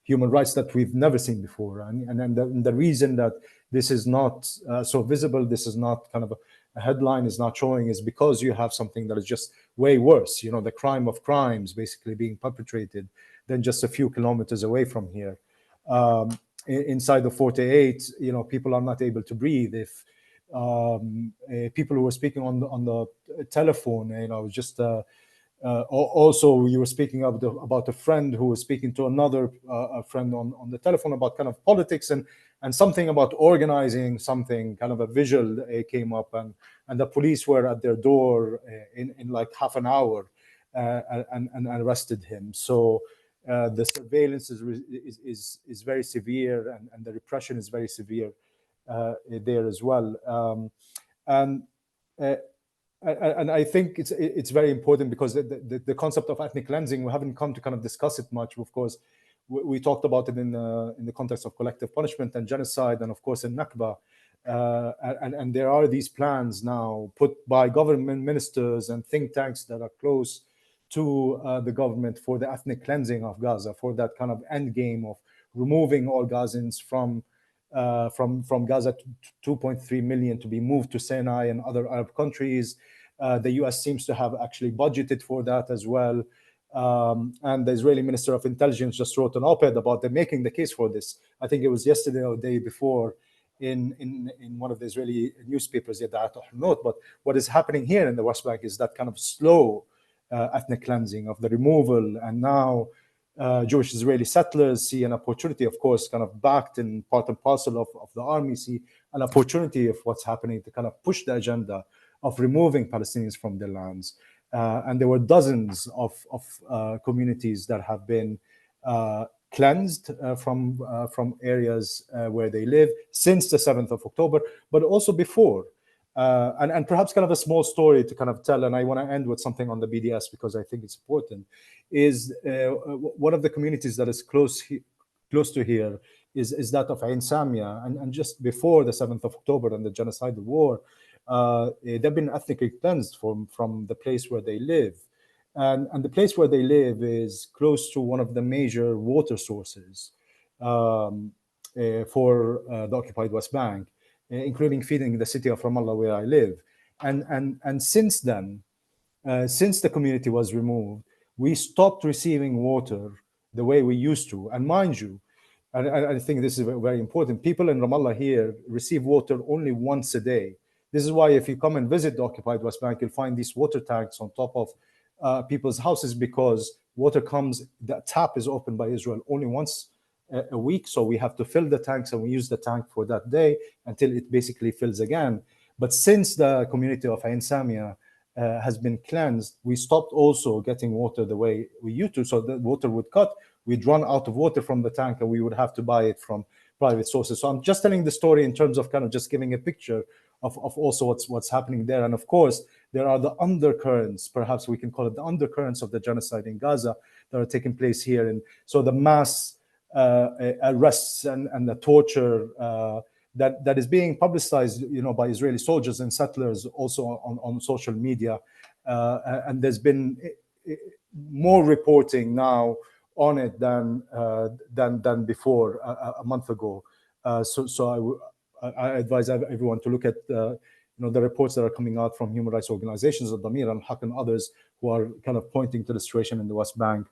human rights that we've never seen before. And the reason that this is not so visible, this is not kind of a headline is not showing, is because you have something that is just way worse, you know, the crime of crimes basically being perpetrated than just a few kilometers away from here. Inside the 48, you know, people are not able to breathe. If people who were speaking on the telephone, you know, just also you were speaking about a friend who was speaking to another friend on the telephone about kind of politics and something about organizing something, kind of a visual came up, and the police were at their door in like half an hour and arrested him. So the surveillance is very severe, and the repression is very severe there as well. And I think it's very important, because the concept of ethnic cleansing, we haven't come to kind of discuss it much. Of course, we talked about it in the context of collective punishment and genocide, and of course in Nakba. And there are these plans now put by government ministers and think tanks that are close to the government for the ethnic cleansing of Gaza, for that kind of end game of removing all Gazans from Gaza, 2.3 million to be moved to Sinai and other Arab countries. The US seems to have actually budgeted for that as well. And the Israeli Minister of Intelligence just wrote an op-ed about them making the case for this. I think it was yesterday or the day before in one of the Israeli newspapers, But what is happening here in the West Bank is that kind of slow ethnic cleansing of the removal. And now Jewish Israeli settlers see an opportunity, of course, kind of backed in part and parcel of the army, see an opportunity of what's happening to kind of push the agenda of removing Palestinians from their lands. And there were dozens of communities that have been cleansed from areas where they live since the 7th of October, but also before. And perhaps kind of a small story to kind of tell, and I want to end with something on the BDS because I think it's important, is one of the communities that is close to here is that of Ain Samia. And just before the 7th of October and the genocidal war, they've been ethnically cleansed from the place where they live. And the place where they live is close to one of the major water sources for the occupied West Bank, including feeding the city of Ramallah where I live. And since then, since the community was removed, we stopped receiving water the way we used to. And mind you, and I think this is very important, people in Ramallah here receive water only once a day. This is why if you come and visit the occupied West Bank, you'll find these water tanks on top of people's houses, because water comes, the tap is opened by Israel only once a week. So we have to fill the tanks, and we use the tank for that day until it basically fills again. But since the community of Ain Samia has been cleansed, we stopped also getting water the way we used to. So the water would cut, we'd run out of water from the tank, and we would have to buy it from private sources. So I'm just telling the story in terms of kind of just giving a picture of also what's happening there. And of course, there are the undercurrents, perhaps we can call it the undercurrents of the genocide in Gaza that are taking place here. And so the mass arrests and the torture that is being publicized, by Israeli soldiers and settlers also on social media. And there's been more reporting now on it than before a month ago. So I advise everyone to look at the reports that are coming out from human rights organizations, Damir and Haq and others, who are kind of pointing to the situation in the West Bank.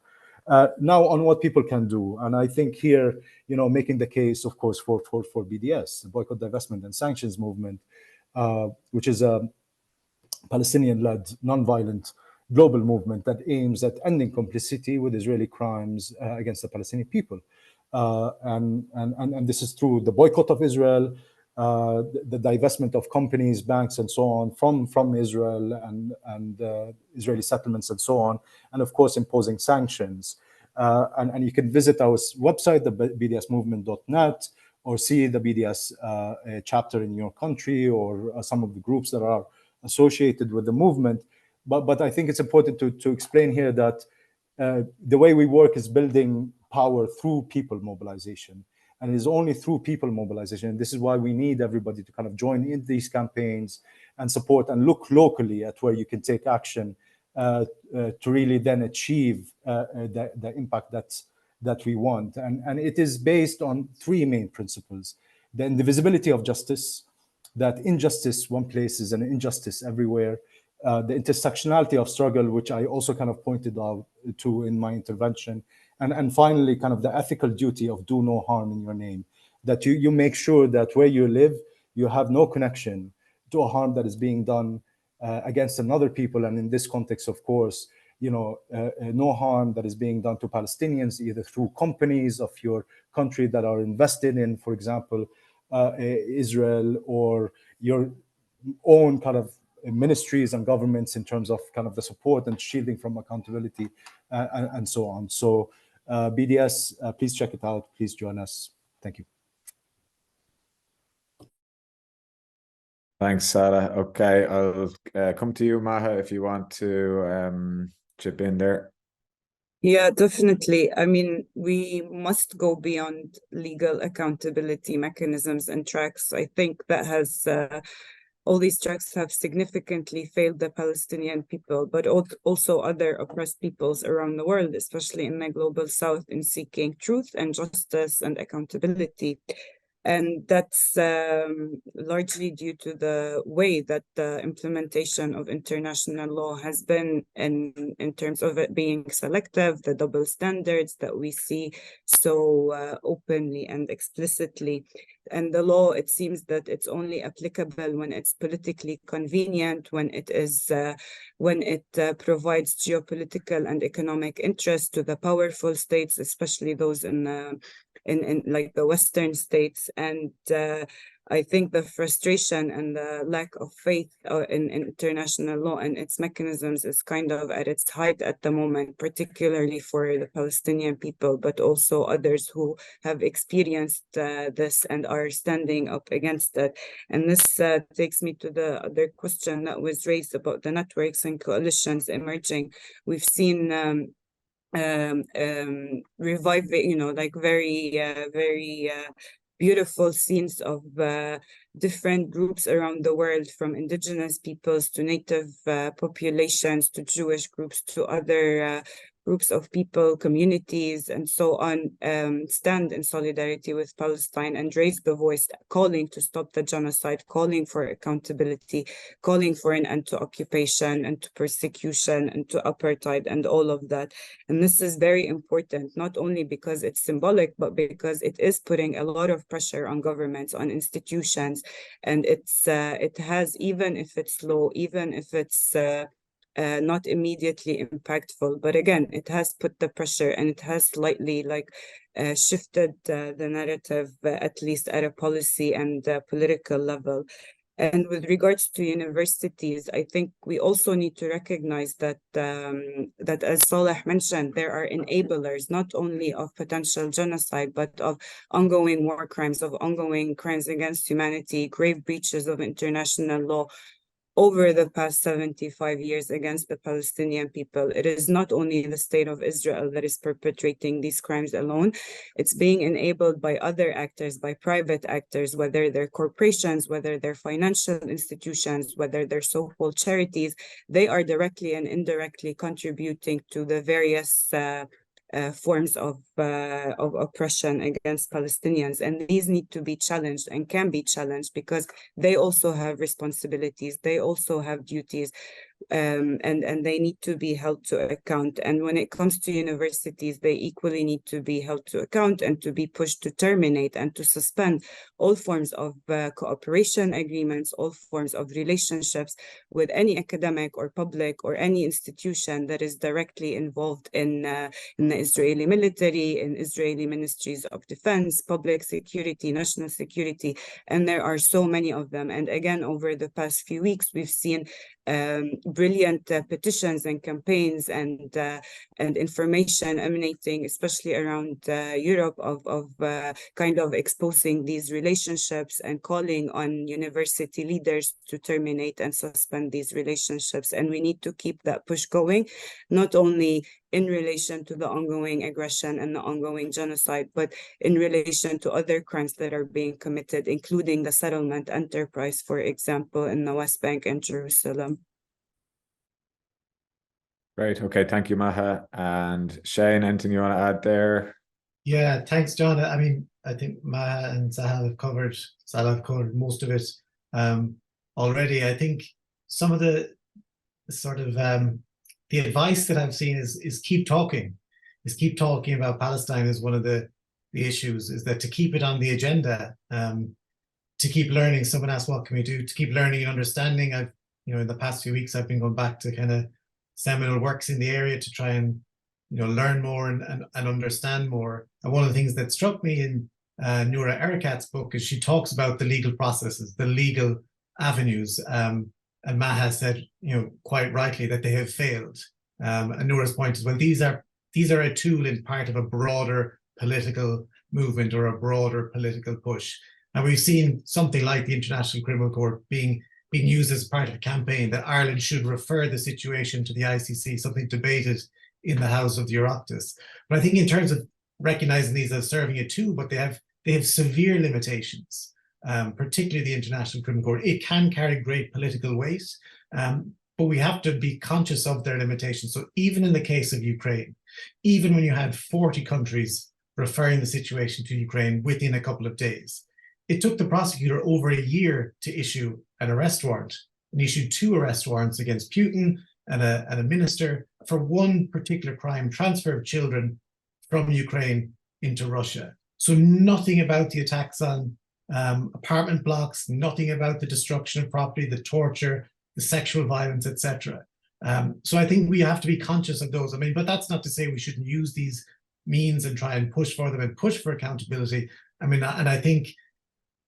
Now on what people can do, and I think here, making the case, of course, for BDS, the Boycott, Divestment and Sanctions Movement, which is a Palestinian-led, non-violent global movement that aims at ending complicity with Israeli crimes against the Palestinian people. And this is through the boycott of Israel, the divestment of companies, banks, and so on from Israel and Israeli settlements and so on, and of course imposing sanctions. And you can visit our website, the bdsmovement.net, or see the BDS chapter in your country or some of the groups that are associated with the movement. But I think it's important to explain here that the way we work is building power through people mobilization. And it is only through people mobilization. And this is why we need everybody to kind of join in these campaigns and support and look locally at where you can take action to really then achieve the impact that we want. And it is based on three main principles: the indivisibility of justice, that injustice one place is an injustice everywhere, the intersectionality of struggle, which I also kind of pointed out to in my intervention, and finally, kind of the ethical duty of do no harm in your name, that you make sure that where you live, you have no connection to a harm that is being done against another people. And in this context, of course, no harm that is being done to Palestinians, either through companies of your country that are invested in, for example, Israel, or your own kind of ministries and governments in terms of kind of the support and shielding from accountability and so on. So BDS, please check it out. Please join us. Thank you. Thanks, Saleh. Okay, I'll come to you, Maha, if you want to chip in there. Yeah, definitely. I mean, we must go beyond legal accountability mechanisms and tracks. I think that has all these tracks have significantly failed the Palestinian people, but also other oppressed peoples around the world, especially in the global south, in seeking truth and justice and accountability. And that's largely due to the way that the implementation of international law has been in terms of it being selective, the double standards that we see so openly and explicitly. And the law, it seems that it's only applicable when it's politically convenient, when it is when it provides geopolitical and economic interest to the powerful states, especially those in like the Western states. And I think the frustration and the lack of faith in international law and its mechanisms is kind of at its height at the moment, particularly for the Palestinian people, but also others who have experienced this and are standing up against it. And this takes me to the other question that was raised about the networks and coalitions emerging. We've seen reviving, like very beautiful scenes of different groups around the world, from indigenous peoples to native populations to Jewish groups to other groups of people, communities, and so on, stand in solidarity with Palestine and raise the voice, calling to stop the genocide, calling for accountability, calling for an end to occupation and to persecution and to apartheid and all of that. And this is very important, not only because it's symbolic, but because it is putting a lot of pressure on governments, on institutions, and it has, even if it's slow, even if it's not immediately impactful, but again, it has put the pressure, and it has slightly shifted the narrative, at least at a policy and political level. And with regards to universities, I think we also need to recognize that, that as Saleh mentioned, there are enablers not only of potential genocide, but of ongoing war crimes, of ongoing crimes against humanity, grave breaches of international law over the past 75 years against the Palestinian people. It is not only the state of Israel that is perpetrating these crimes alone. It's being enabled by other actors, by private actors, whether they're corporations, whether they're financial institutions, whether they're so-called charities. They are directly and indirectly contributing to the various forms of oppression against Palestinians, and these need to be challenged and can be challenged because they also have responsibilities, they also have duties, and they need to be held to account. And when it comes to universities, they equally need to be held to account and to be pushed to terminate and to suspend all forms of cooperation agreements, all forms of relationships with any academic or public or any institution that is directly involved in the Israeli military, in Israeli ministries of defense, public security, national security, and there are so many of them. And again, over the past few weeks, we've seen brilliant petitions and campaigns and information emanating, especially around Europe, of kind of exposing these relationships and calling on university leaders to terminate and suspend these relationships. And we need to keep that push going, not only in relation to the ongoing aggression and the ongoing genocide, but in relation to other crimes that are being committed, including the settlement enterprise, for example, in the West Bank and Jerusalem. Great. Okay. Thank you, Maha. And Shane, anything you want to add there? Yeah, thanks, John. I mean, I think Maha and Saleh have covered most of it already. I think some of the sort of the advice that I've seen is keep talking about Palestine is one of the issues, is that to keep it on the agenda, to keep learning. Someone asked, what can we do to keep learning and understanding? I've, in the past few weeks, I've been going back to kind of seminal works in the area to try and, learn more and understand more. And one of the things that struck me in Noura Erekat's book is she talks about the legal processes, the legal avenues. And Maha said, quite rightly, that they have failed. And Noura's point is, well, these are a tool in part of a broader political movement or a broader political push. And we've seen something like the International Criminal Court being used as part of a campaign that Ireland should refer the situation to the ICC, something debated in the House of the Oireachtas. But I think in terms of recognizing these as serving a tool, but they have severe limitations. Particularly the International Criminal Court. It can carry great political weight, but we have to be conscious of their limitations. So even in the case of Ukraine, even when you had 40 countries referring the situation to Ukraine within a couple of days, it took the prosecutor over a year to issue an arrest warrant, and issued 2 arrest warrants against Putin and a minister for one particular crime, transfer of children from Ukraine into Russia. So nothing about the attacks on apartment blocks, nothing about the destruction of property, the torture, the sexual violence, etc. So I think we have to be conscious of those. I mean, but that's not to say we shouldn't use these means and try and push for them and push for accountability. I mean, and I think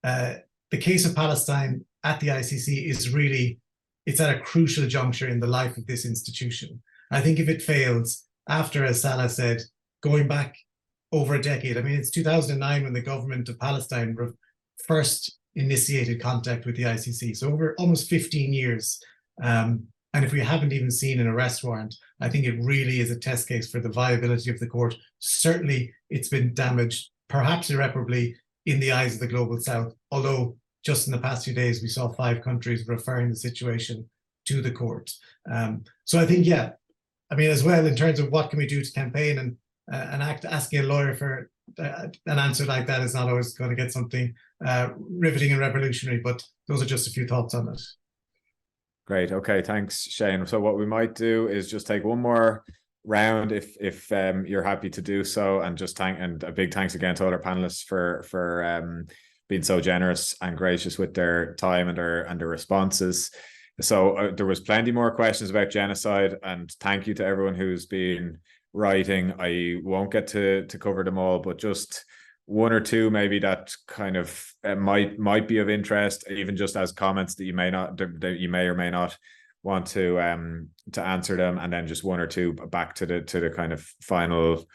the case of Palestine at the ICC is really, it's at a crucial juncture in the life of this institution. I think if it fails, after, as Saleh said, going back over a decade, I mean, it's 2009 when the government of Palestine first initiated contact with the ICC. So over almost 15 years. And if we haven't even seen an arrest warrant, I think it really is a test case for the viability of the court. Certainly it's been damaged, perhaps irreparably, in the eyes of the global south, although just in the past few days, we saw 5 countries referring the situation to the court. So I think, yeah, I mean, as well, in terms of what can we do to campaign and asking a lawyer for an answer like that is not always going to get something riveting and revolutionary, but those are just a few thoughts on it. Great. Okay. Thanks, Shane. So what we might do is just take one more round if you're happy to do so, and just and a big thanks again to all our panelists for being so generous and gracious with their time and their responses. So there was plenty more questions about genocide, and thank you to everyone who's been writing. I won't get to cover them all, but just one or two maybe that kind of might be of interest, even just as comments that you may or may not want to answer them, and then just one or two back to the kind of final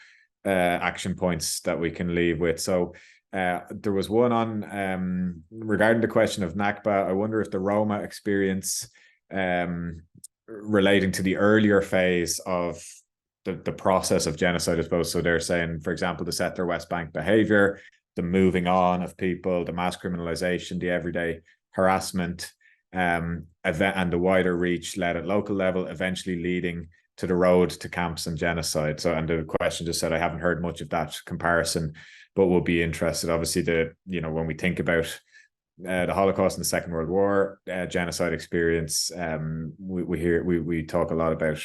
action points that we can leave with. So there was one on regarding the question of Nakba. I wonder if the Roma experience relating to the earlier phase of the process of genocide, I suppose. So they're saying, for example, the settler West Bank behavior, the moving on of people, the mass criminalization, the everyday harassment, event, and the wider reach led at local level, eventually leading to the road to camps and genocide. So, and the question just said, I haven't heard much of that comparison, but will be interested. Obviously, when we think about the Holocaust and the Second World War genocide experience, we talk a lot about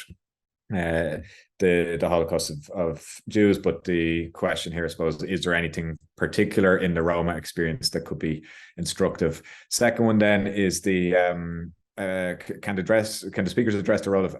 the Holocaust of Jews, but the question here, I suppose, is there anything particular in the Roma experience that could be instructive? Second one then is the can the speakers address the role of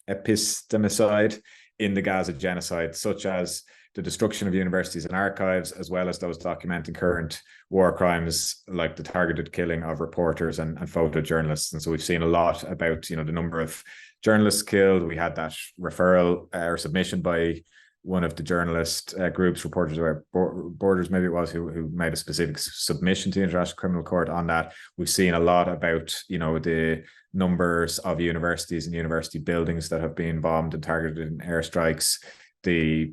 epistemicide in the Gaza genocide, such as the destruction of universities and archives, as well as those documenting current war crimes like the targeted killing of reporters and photojournalists. And so we've seen a lot about, the number of journalists killed. We had that referral or submission by one of the journalist groups, Reporters Without Borders, maybe it was, who made a specific submission to the International Criminal Court on that. We've seen a lot about, the numbers of universities and university buildings that have been bombed and targeted in airstrikes, the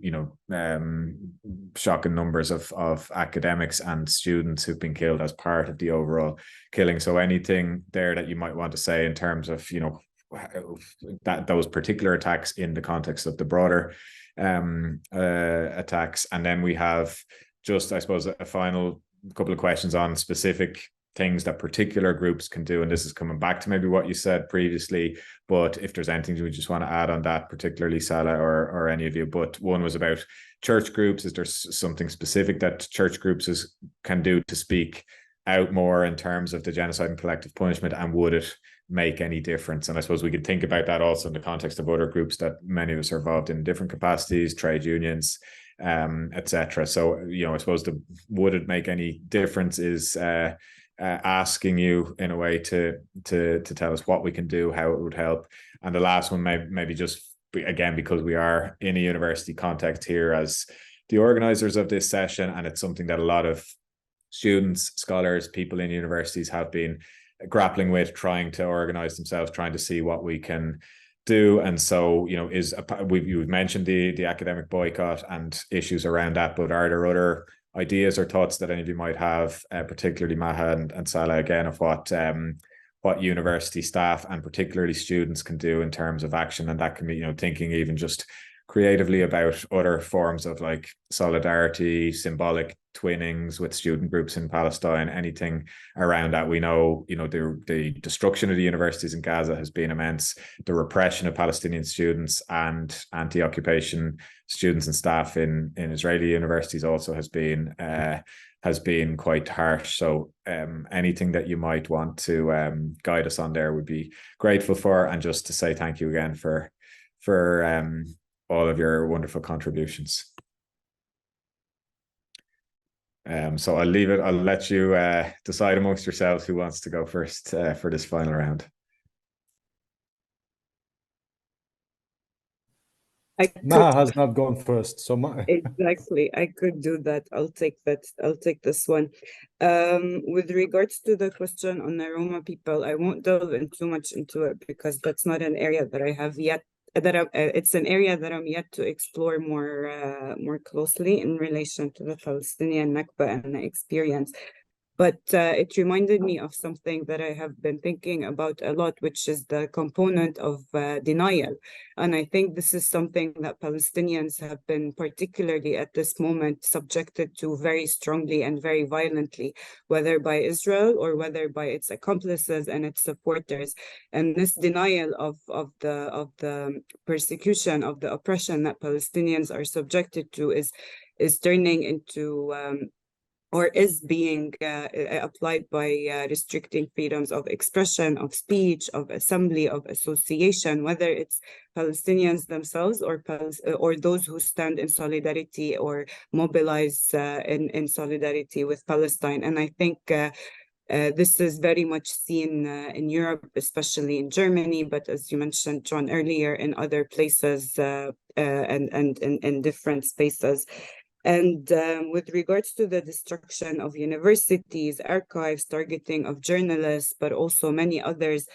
shocking numbers of academics and students who've been killed as part of the overall killing. So anything there that you might want to say in terms of that those particular attacks in the context of the broader attacks. And then we have just, I suppose, a final couple of questions on specific things that particular groups can do. And this is coming back to maybe what you said previously, but if there's anything you just want to add on that, particularly Saleh or any of you. But one was about church groups. Is there something specific that church groups can do to speak out more in terms of the genocide and collective punishment, and would it make any difference? And I suppose we could think about that also in the context of other groups that many of us are involved in different capacities, trade unions, etc. So, I suppose would it make any difference is asking you in a way to tell us what we can do, how it would help. And the last one maybe just, again, because we are in a university context here as the organizers of this session, and it's something that a lot of students, scholars, people in universities have been grappling with, trying to organize themselves, trying to see what we can do. And so, we've mentioned the academic boycott and issues around that, but are there other ideas or thoughts that any of you might have, particularly Maha and Saleh, again, of what university staff and particularly students can do in terms of action? And that can be, thinking even just creatively about other forms of like solidarity, symbolic twinnings with student groups in Palestine, anything around that. We know, the destruction of the universities in Gaza has been immense. The repression of Palestinian students and anti-occupation students and staff in Israeli universities also has been quite harsh. So anything that you might want to guide us on there would be grateful for. And just to say thank you again for all of your wonderful contributions. So I'll leave it. I'll let you decide amongst yourselves who wants to go first for this final round. Maha has not gone first, so exactly, I could do that. I'll take that. I'll take this one. With regards to the question on the Roma people, I won't delve too much into it because that's not an area that I have yet. It's an area that I'm yet to explore more closely in relation to the Palestinian Nakba and the experience. But it reminded me of something that I have been thinking about a lot, which is the component of denial. And I think this is something that Palestinians have been particularly at this moment subjected to very strongly and very violently, whether by Israel or whether by its accomplices and its supporters. And this denial of the persecution, of the oppression that Palestinians are subjected to is turning into or is being applied by restricting freedoms of expression, of speech, of assembly, of association, whether it's Palestinians themselves or those who stand in solidarity or mobilize in solidarity with Palestine. And I think this is very much seen in Europe, especially in Germany, but as you mentioned, John, earlier, in other places and in different spaces. And with regards to the destruction of universities, archives, targeting of journalists, but also many others,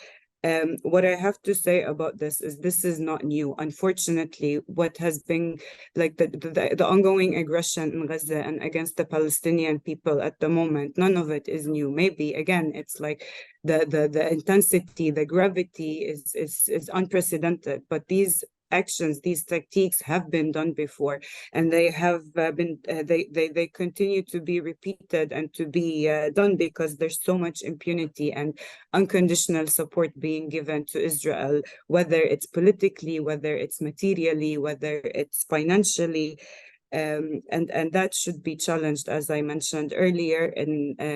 what I have to say about this is not new. Unfortunately, what has been like the ongoing aggression in Gaza and against the Palestinian people at the moment, none of it is new. Maybe again, it's like the intensity, the gravity is unprecedented, but these actions, these tactics have been done before, and they have they continue to be repeated and to be done because there's so much impunity and unconditional support being given to Israel, whether it's politically, whether it's materially, whether it's financially. And that should be challenged, as I mentioned earlier,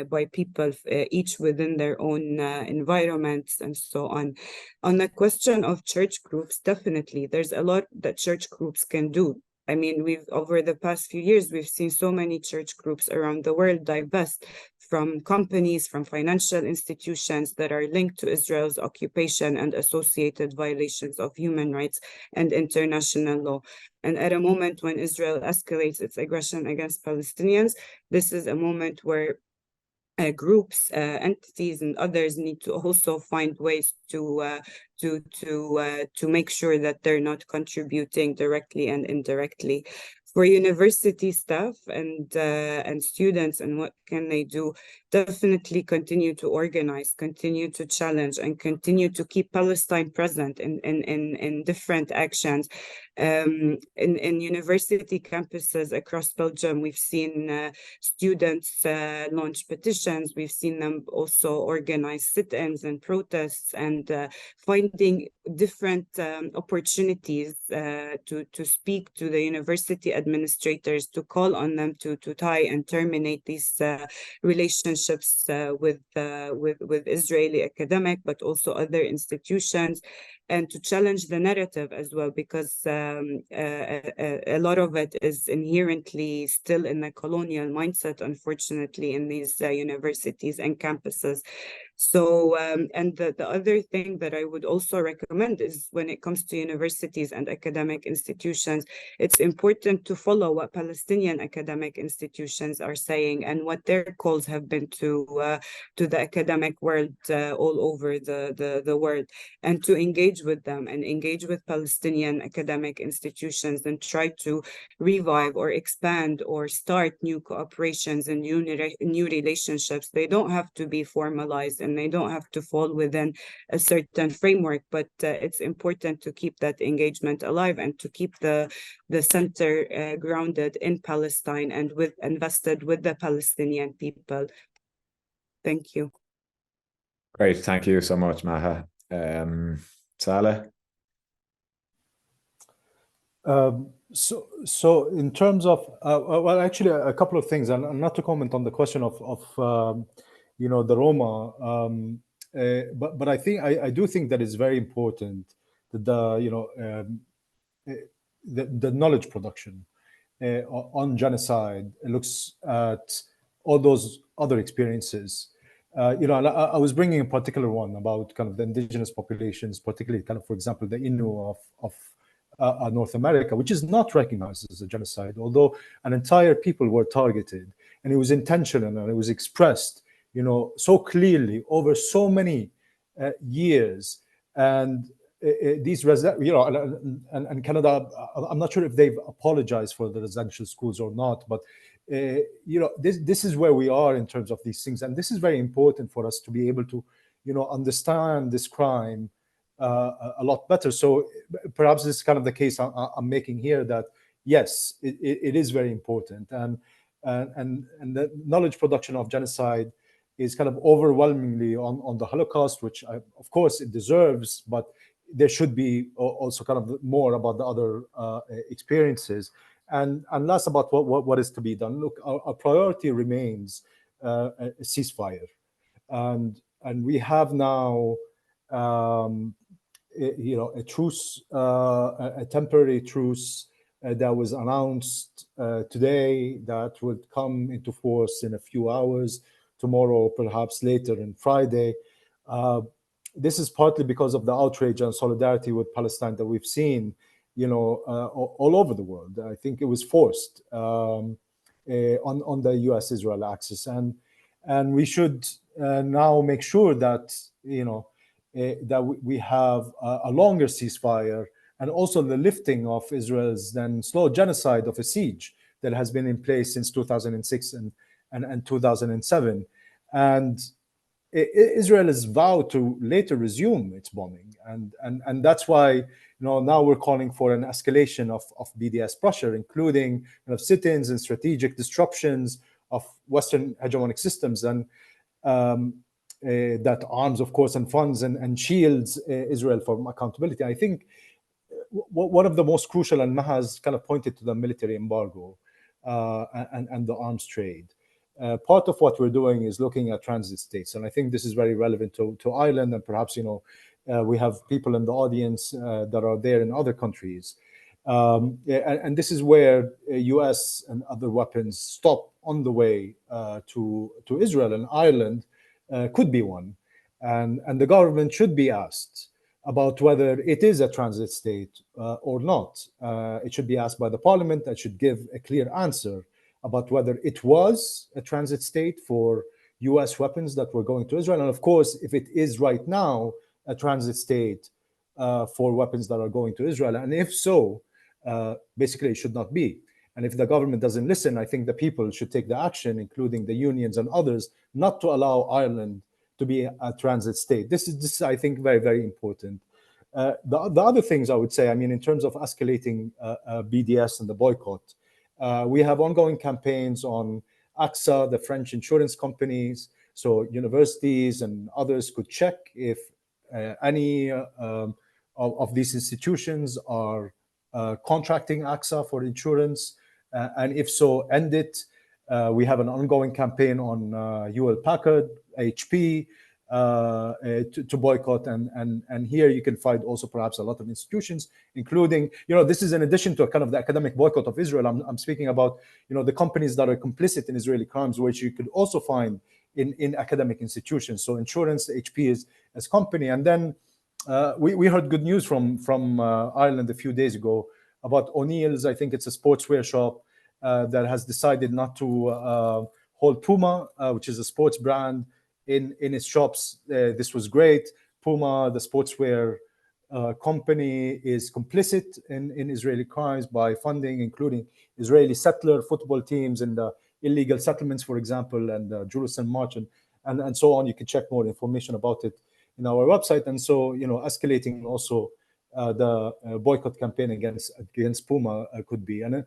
by people, each within their own environments and so on. On the question of church groups, definitely, there's a lot that church groups can do. I mean, over the past few years, we've seen so many church groups around the world divest from companies, from financial institutions that are linked to Israel's occupation and associated violations of human rights and international law. And at a moment when Israel escalates its aggression against Palestinians, this is a moment where groups, entities, and others need to also find ways to make sure that they're not contributing directly and indirectly. For university staff and students, and what can they do? Definitely continue to organize, continue to challenge, and continue to keep Palestine present in different actions. In university campuses across Belgium, we've seen students launch petitions. We've seen them also organize sit-ins and protests, and finding different opportunities to speak to the university administrators, to call on them to tie and terminate these relationships with Israeli academic, but also other institutions, and to challenge the narrative as well, because a lot of it is inherently still in the colonial mindset, unfortunately, in these universities and campuses. So, and the other thing that I would also recommend is, when it comes to universities and academic institutions, it's important to follow what Palestinian academic institutions are saying and what their calls have been to the academic world all over the world, and to engage with them and engage with Palestinian academic institutions and try to revive or expand or start new cooperations and new relationships. They don't have to be formalized, and they don't have to fall within a certain framework, but it's important to keep that engagement alive and to keep the center grounded in Palestine and invested with the Palestinian people. Thank you. Great, thank you so much, Maha. Saleh? So in terms of, well, actually, a couple of things, and not to comment on the question of the Roma, but I do think that it's very important that the knowledge production on genocide looks at all those other experiences. I was bringing a particular one about kind of the indigenous populations, particularly kind of, for example, the Innu of North America, which is not recognized as a genocide, although an entire people were targeted, and it was intentional and it was expressed, so clearly over so many years. And these and Canada, I'm not sure if they've apologized for the residential schools or not, but this is where we are in terms of these things, and this is very important for us to be able to understand this crime a lot better. So perhaps this is kind of the case I'm making here, that yes, it is very important, and the knowledge production of genocide is kind of overwhelmingly on the Holocaust, which of course it deserves, but there should be also kind of more about the other experiences. And last, about what is to be done. Look, our priority remains a ceasefire, and we have now a truce, a temporary truce that was announced today, that would come into force in a few hours, tomorrow, perhaps later, and Friday. This is partly because of the outrage and solidarity with Palestine that we've seen, all over the world. I think it was forced on the U.S.-Israel axis, and we should now make sure that that we have a longer ceasefire, and also the lifting of Israel's then slow genocide of a siege that has been in place since 2006 and 2007. And Israel has vowed to later resume its bombing, and that's why now we're calling for an escalation of BDS pressure, including sit-ins and strategic disruptions of Western hegemonic systems, and that arms, of course, and funds and shields Israel from accountability. I think one of the most crucial, and Maha has kind of pointed to the military embargo and the arms trade. Part of what we're doing is looking at transit states, and I think this is very relevant to Ireland, and perhaps we have people in the audience that are there in other countries, and this is where US and other weapons stop on the way to Israel, and Ireland could be one, and the government should be asked about whether it is a transit state or not. It should be asked by the parliament that should give a clear answer about whether it was a transit state for US weapons that were going to Israel. And of course, if it is right now a transit state for weapons that are going to Israel, and if so, basically it should not be. And if the government doesn't listen, I think the people should take the action, including the unions and others, not to allow Ireland to be a transit state. This is I think, very, very important. The other things I would say, in terms of escalating BDS and the boycott, we have ongoing campaigns on AXA, the French insurance companies, so universities and others could check if any of these institutions are contracting AXA for insurance, and if so, end it. We have an ongoing campaign on Hewlett Packard, HP, to boycott, and here you can find also perhaps a lot of institutions, including, this is in addition to a kind of the academic boycott of Israel. I'm speaking about, the companies that are complicit in Israeli crimes, which you could also find in academic institutions. So insurance, HP is as company, and then we heard good news from Ireland a few days ago about O'Neill's. I think it's a sportswear shop that has decided not to hold Puma, which is a sports brand, in its shops. This was great. Puma, the sportswear company, is complicit in Israeli crimes by funding, including Israeli settler football teams and illegal settlements, for example, and Jerusalem March, and so on. You can check more information about it in our website. And so, escalating also the boycott campaign against Puma could be, and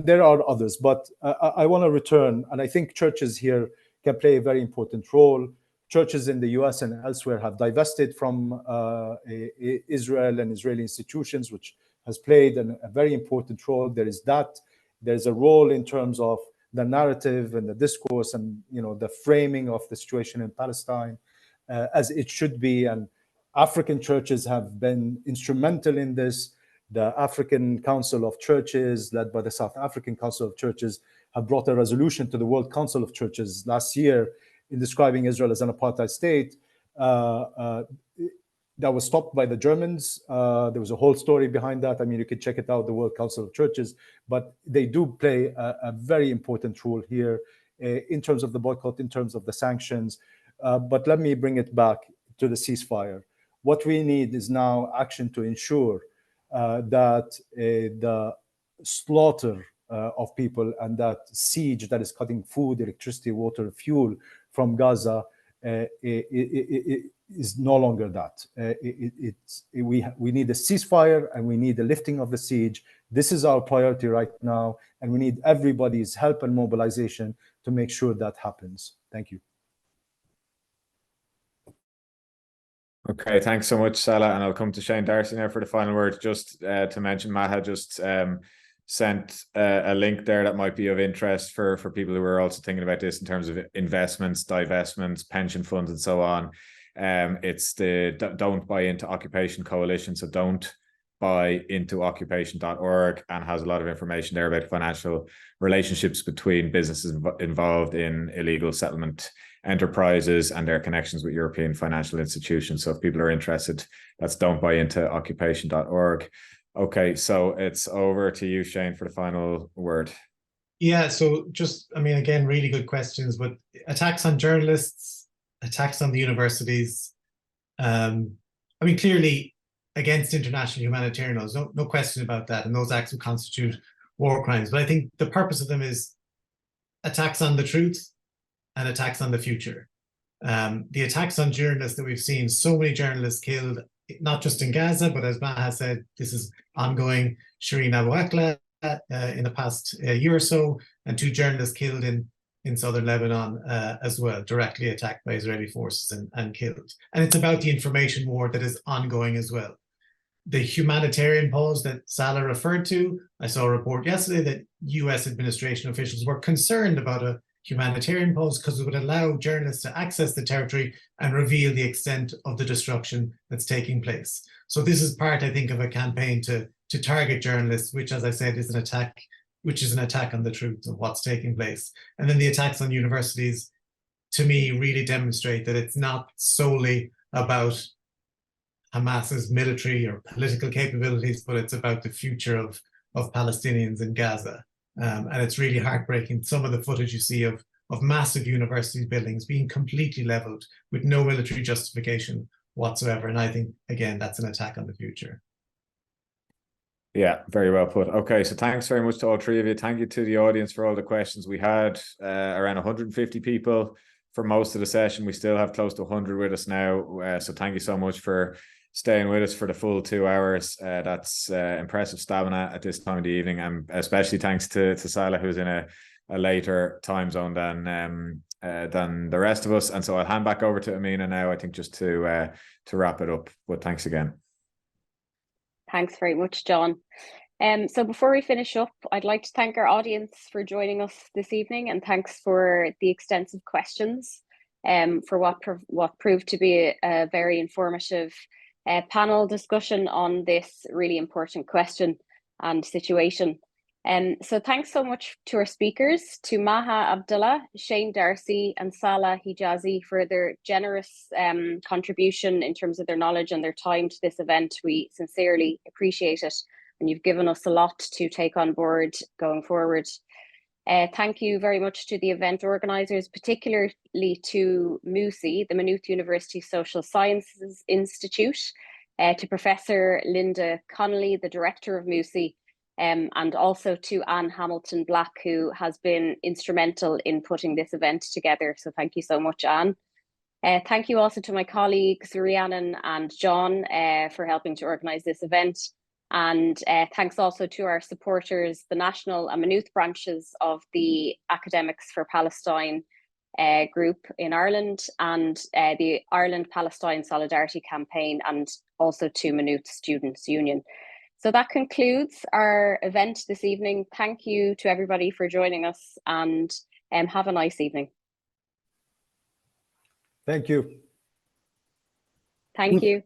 there are others. But I want to return, and I think churches here can play a very important role. Churches in the US and elsewhere have divested from Israel and Israeli institutions, which has played a very important role. There's a role in terms of the narrative and the discourse and the framing of the situation in Palestine, as it should be. And African churches have been instrumental in this. The African Council of Churches, led by the South African Council of Churches, have brought a resolution to the World Council of Churches last year in describing Israel as an apartheid state. That was stopped by the Germans. There was a whole story behind that. You can check it out, the World Council of Churches. But they do play a very important role here in terms of the boycott, in terms of the sanctions. But let me bring it back to the ceasefire. What we need is now action to ensure that the slaughter of people and that siege that is cutting food, electricity, water, fuel from Gaza is no longer that. We need a ceasefire, and we need the lifting of the siege. This is our priority right now, and we need everybody's help and mobilization to make sure that happens. Thank you. Okay, thanks so much, Saleh, and I'll come to Shane. Darcy now for the final word. Just to mention, Maha just sent a link there that might be of interest for people who are also thinking about this in terms of investments, divestments, pension funds, and so on. It's the Don't Buy Into Occupation Coalition, so don't buy into occupation.org, and has a lot of information there about financial relationships between businesses involved in illegal settlement enterprises and their connections with European financial institutions. So if people are interested, that's don't buy into occupation.org. Okay, so it's over to you, Shane, for the final word. Yeah, so just, I mean, again, really good questions, but attacks on journalists, attacks on the universities, I mean, clearly against international humanitarian laws, no question about that, and those acts would constitute war crimes. But I think the purpose of them is attacks on the truth and attacks on the future. The attacks on journalists that we've seen, so many journalists killed, not just in Gaza, but as Maha said, this is ongoing. Shireen Abu Akleh in the past year or so, and 2 journalists killed in southern Lebanon as well, directly attacked by Israeli forces and killed. And it's about the information war that is ongoing as well. The humanitarian pause that Saleh referred to, I saw a report yesterday that US administration officials were concerned about a humanitarian pause because it would allow journalists to access the territory and reveal the extent of the destruction that's taking place. So this is part, I think, of a campaign to target journalists, which, as I said, is an attack on the truth of what's taking place. And then the attacks on universities, to me, really demonstrate that it's not solely about Hamas's military or political capabilities, but it's about the future of Palestinians in Gaza. And it's really heartbreaking, some of the footage you see of massive university buildings being completely leveled with no military justification whatsoever. And I think, again, that's an attack on the future. Yeah, very well put. Okay, so thanks very much to all 3 of you. Thank you to the audience for all the questions. We had around 150 people for most of the session. We still have close to 100 with us now. So thank you so much for staying with us for the full 2 hours. That's impressive stamina at this time of the evening, and especially thanks to Saleh, who's in a later time zone than the rest of us. And so I'll hand back over to Amina now, I think, just to wrap it up. But thanks again. Thanks very much, John. So before we finish up, I'd like to thank our audience for joining us this evening, and thanks for the extensive questions, for what proved to be a very informative panel discussion on this really important question and situation. So thanks so much to our speakers, to Maha Abdallah, Shane Darcy, and Saleh Hijazi for their generous contribution in terms of their knowledge and their time to this event. We sincerely appreciate it, and you've given us a lot to take on board going forward. Thank you very much to the event organisers, particularly to MUSI, the Maynooth University Social Sciences Institute, to Professor Linda Connolly, the Director of MUSI, and also to Anne Hamilton-Black, who has been instrumental in putting this event together. So thank you so much, Anne. Thank you also to my colleagues, Rhiannon and John, for helping to organise this event. And thanks also to our supporters, the national and Maynooth branches of the Academics for Palestine group in Ireland, and the Ireland Palestine Solidarity Campaign, and also to Maynooth Students' Union. So that concludes our event this evening. Thank you to everybody for joining us, and have a nice evening. Thank you. Thank you.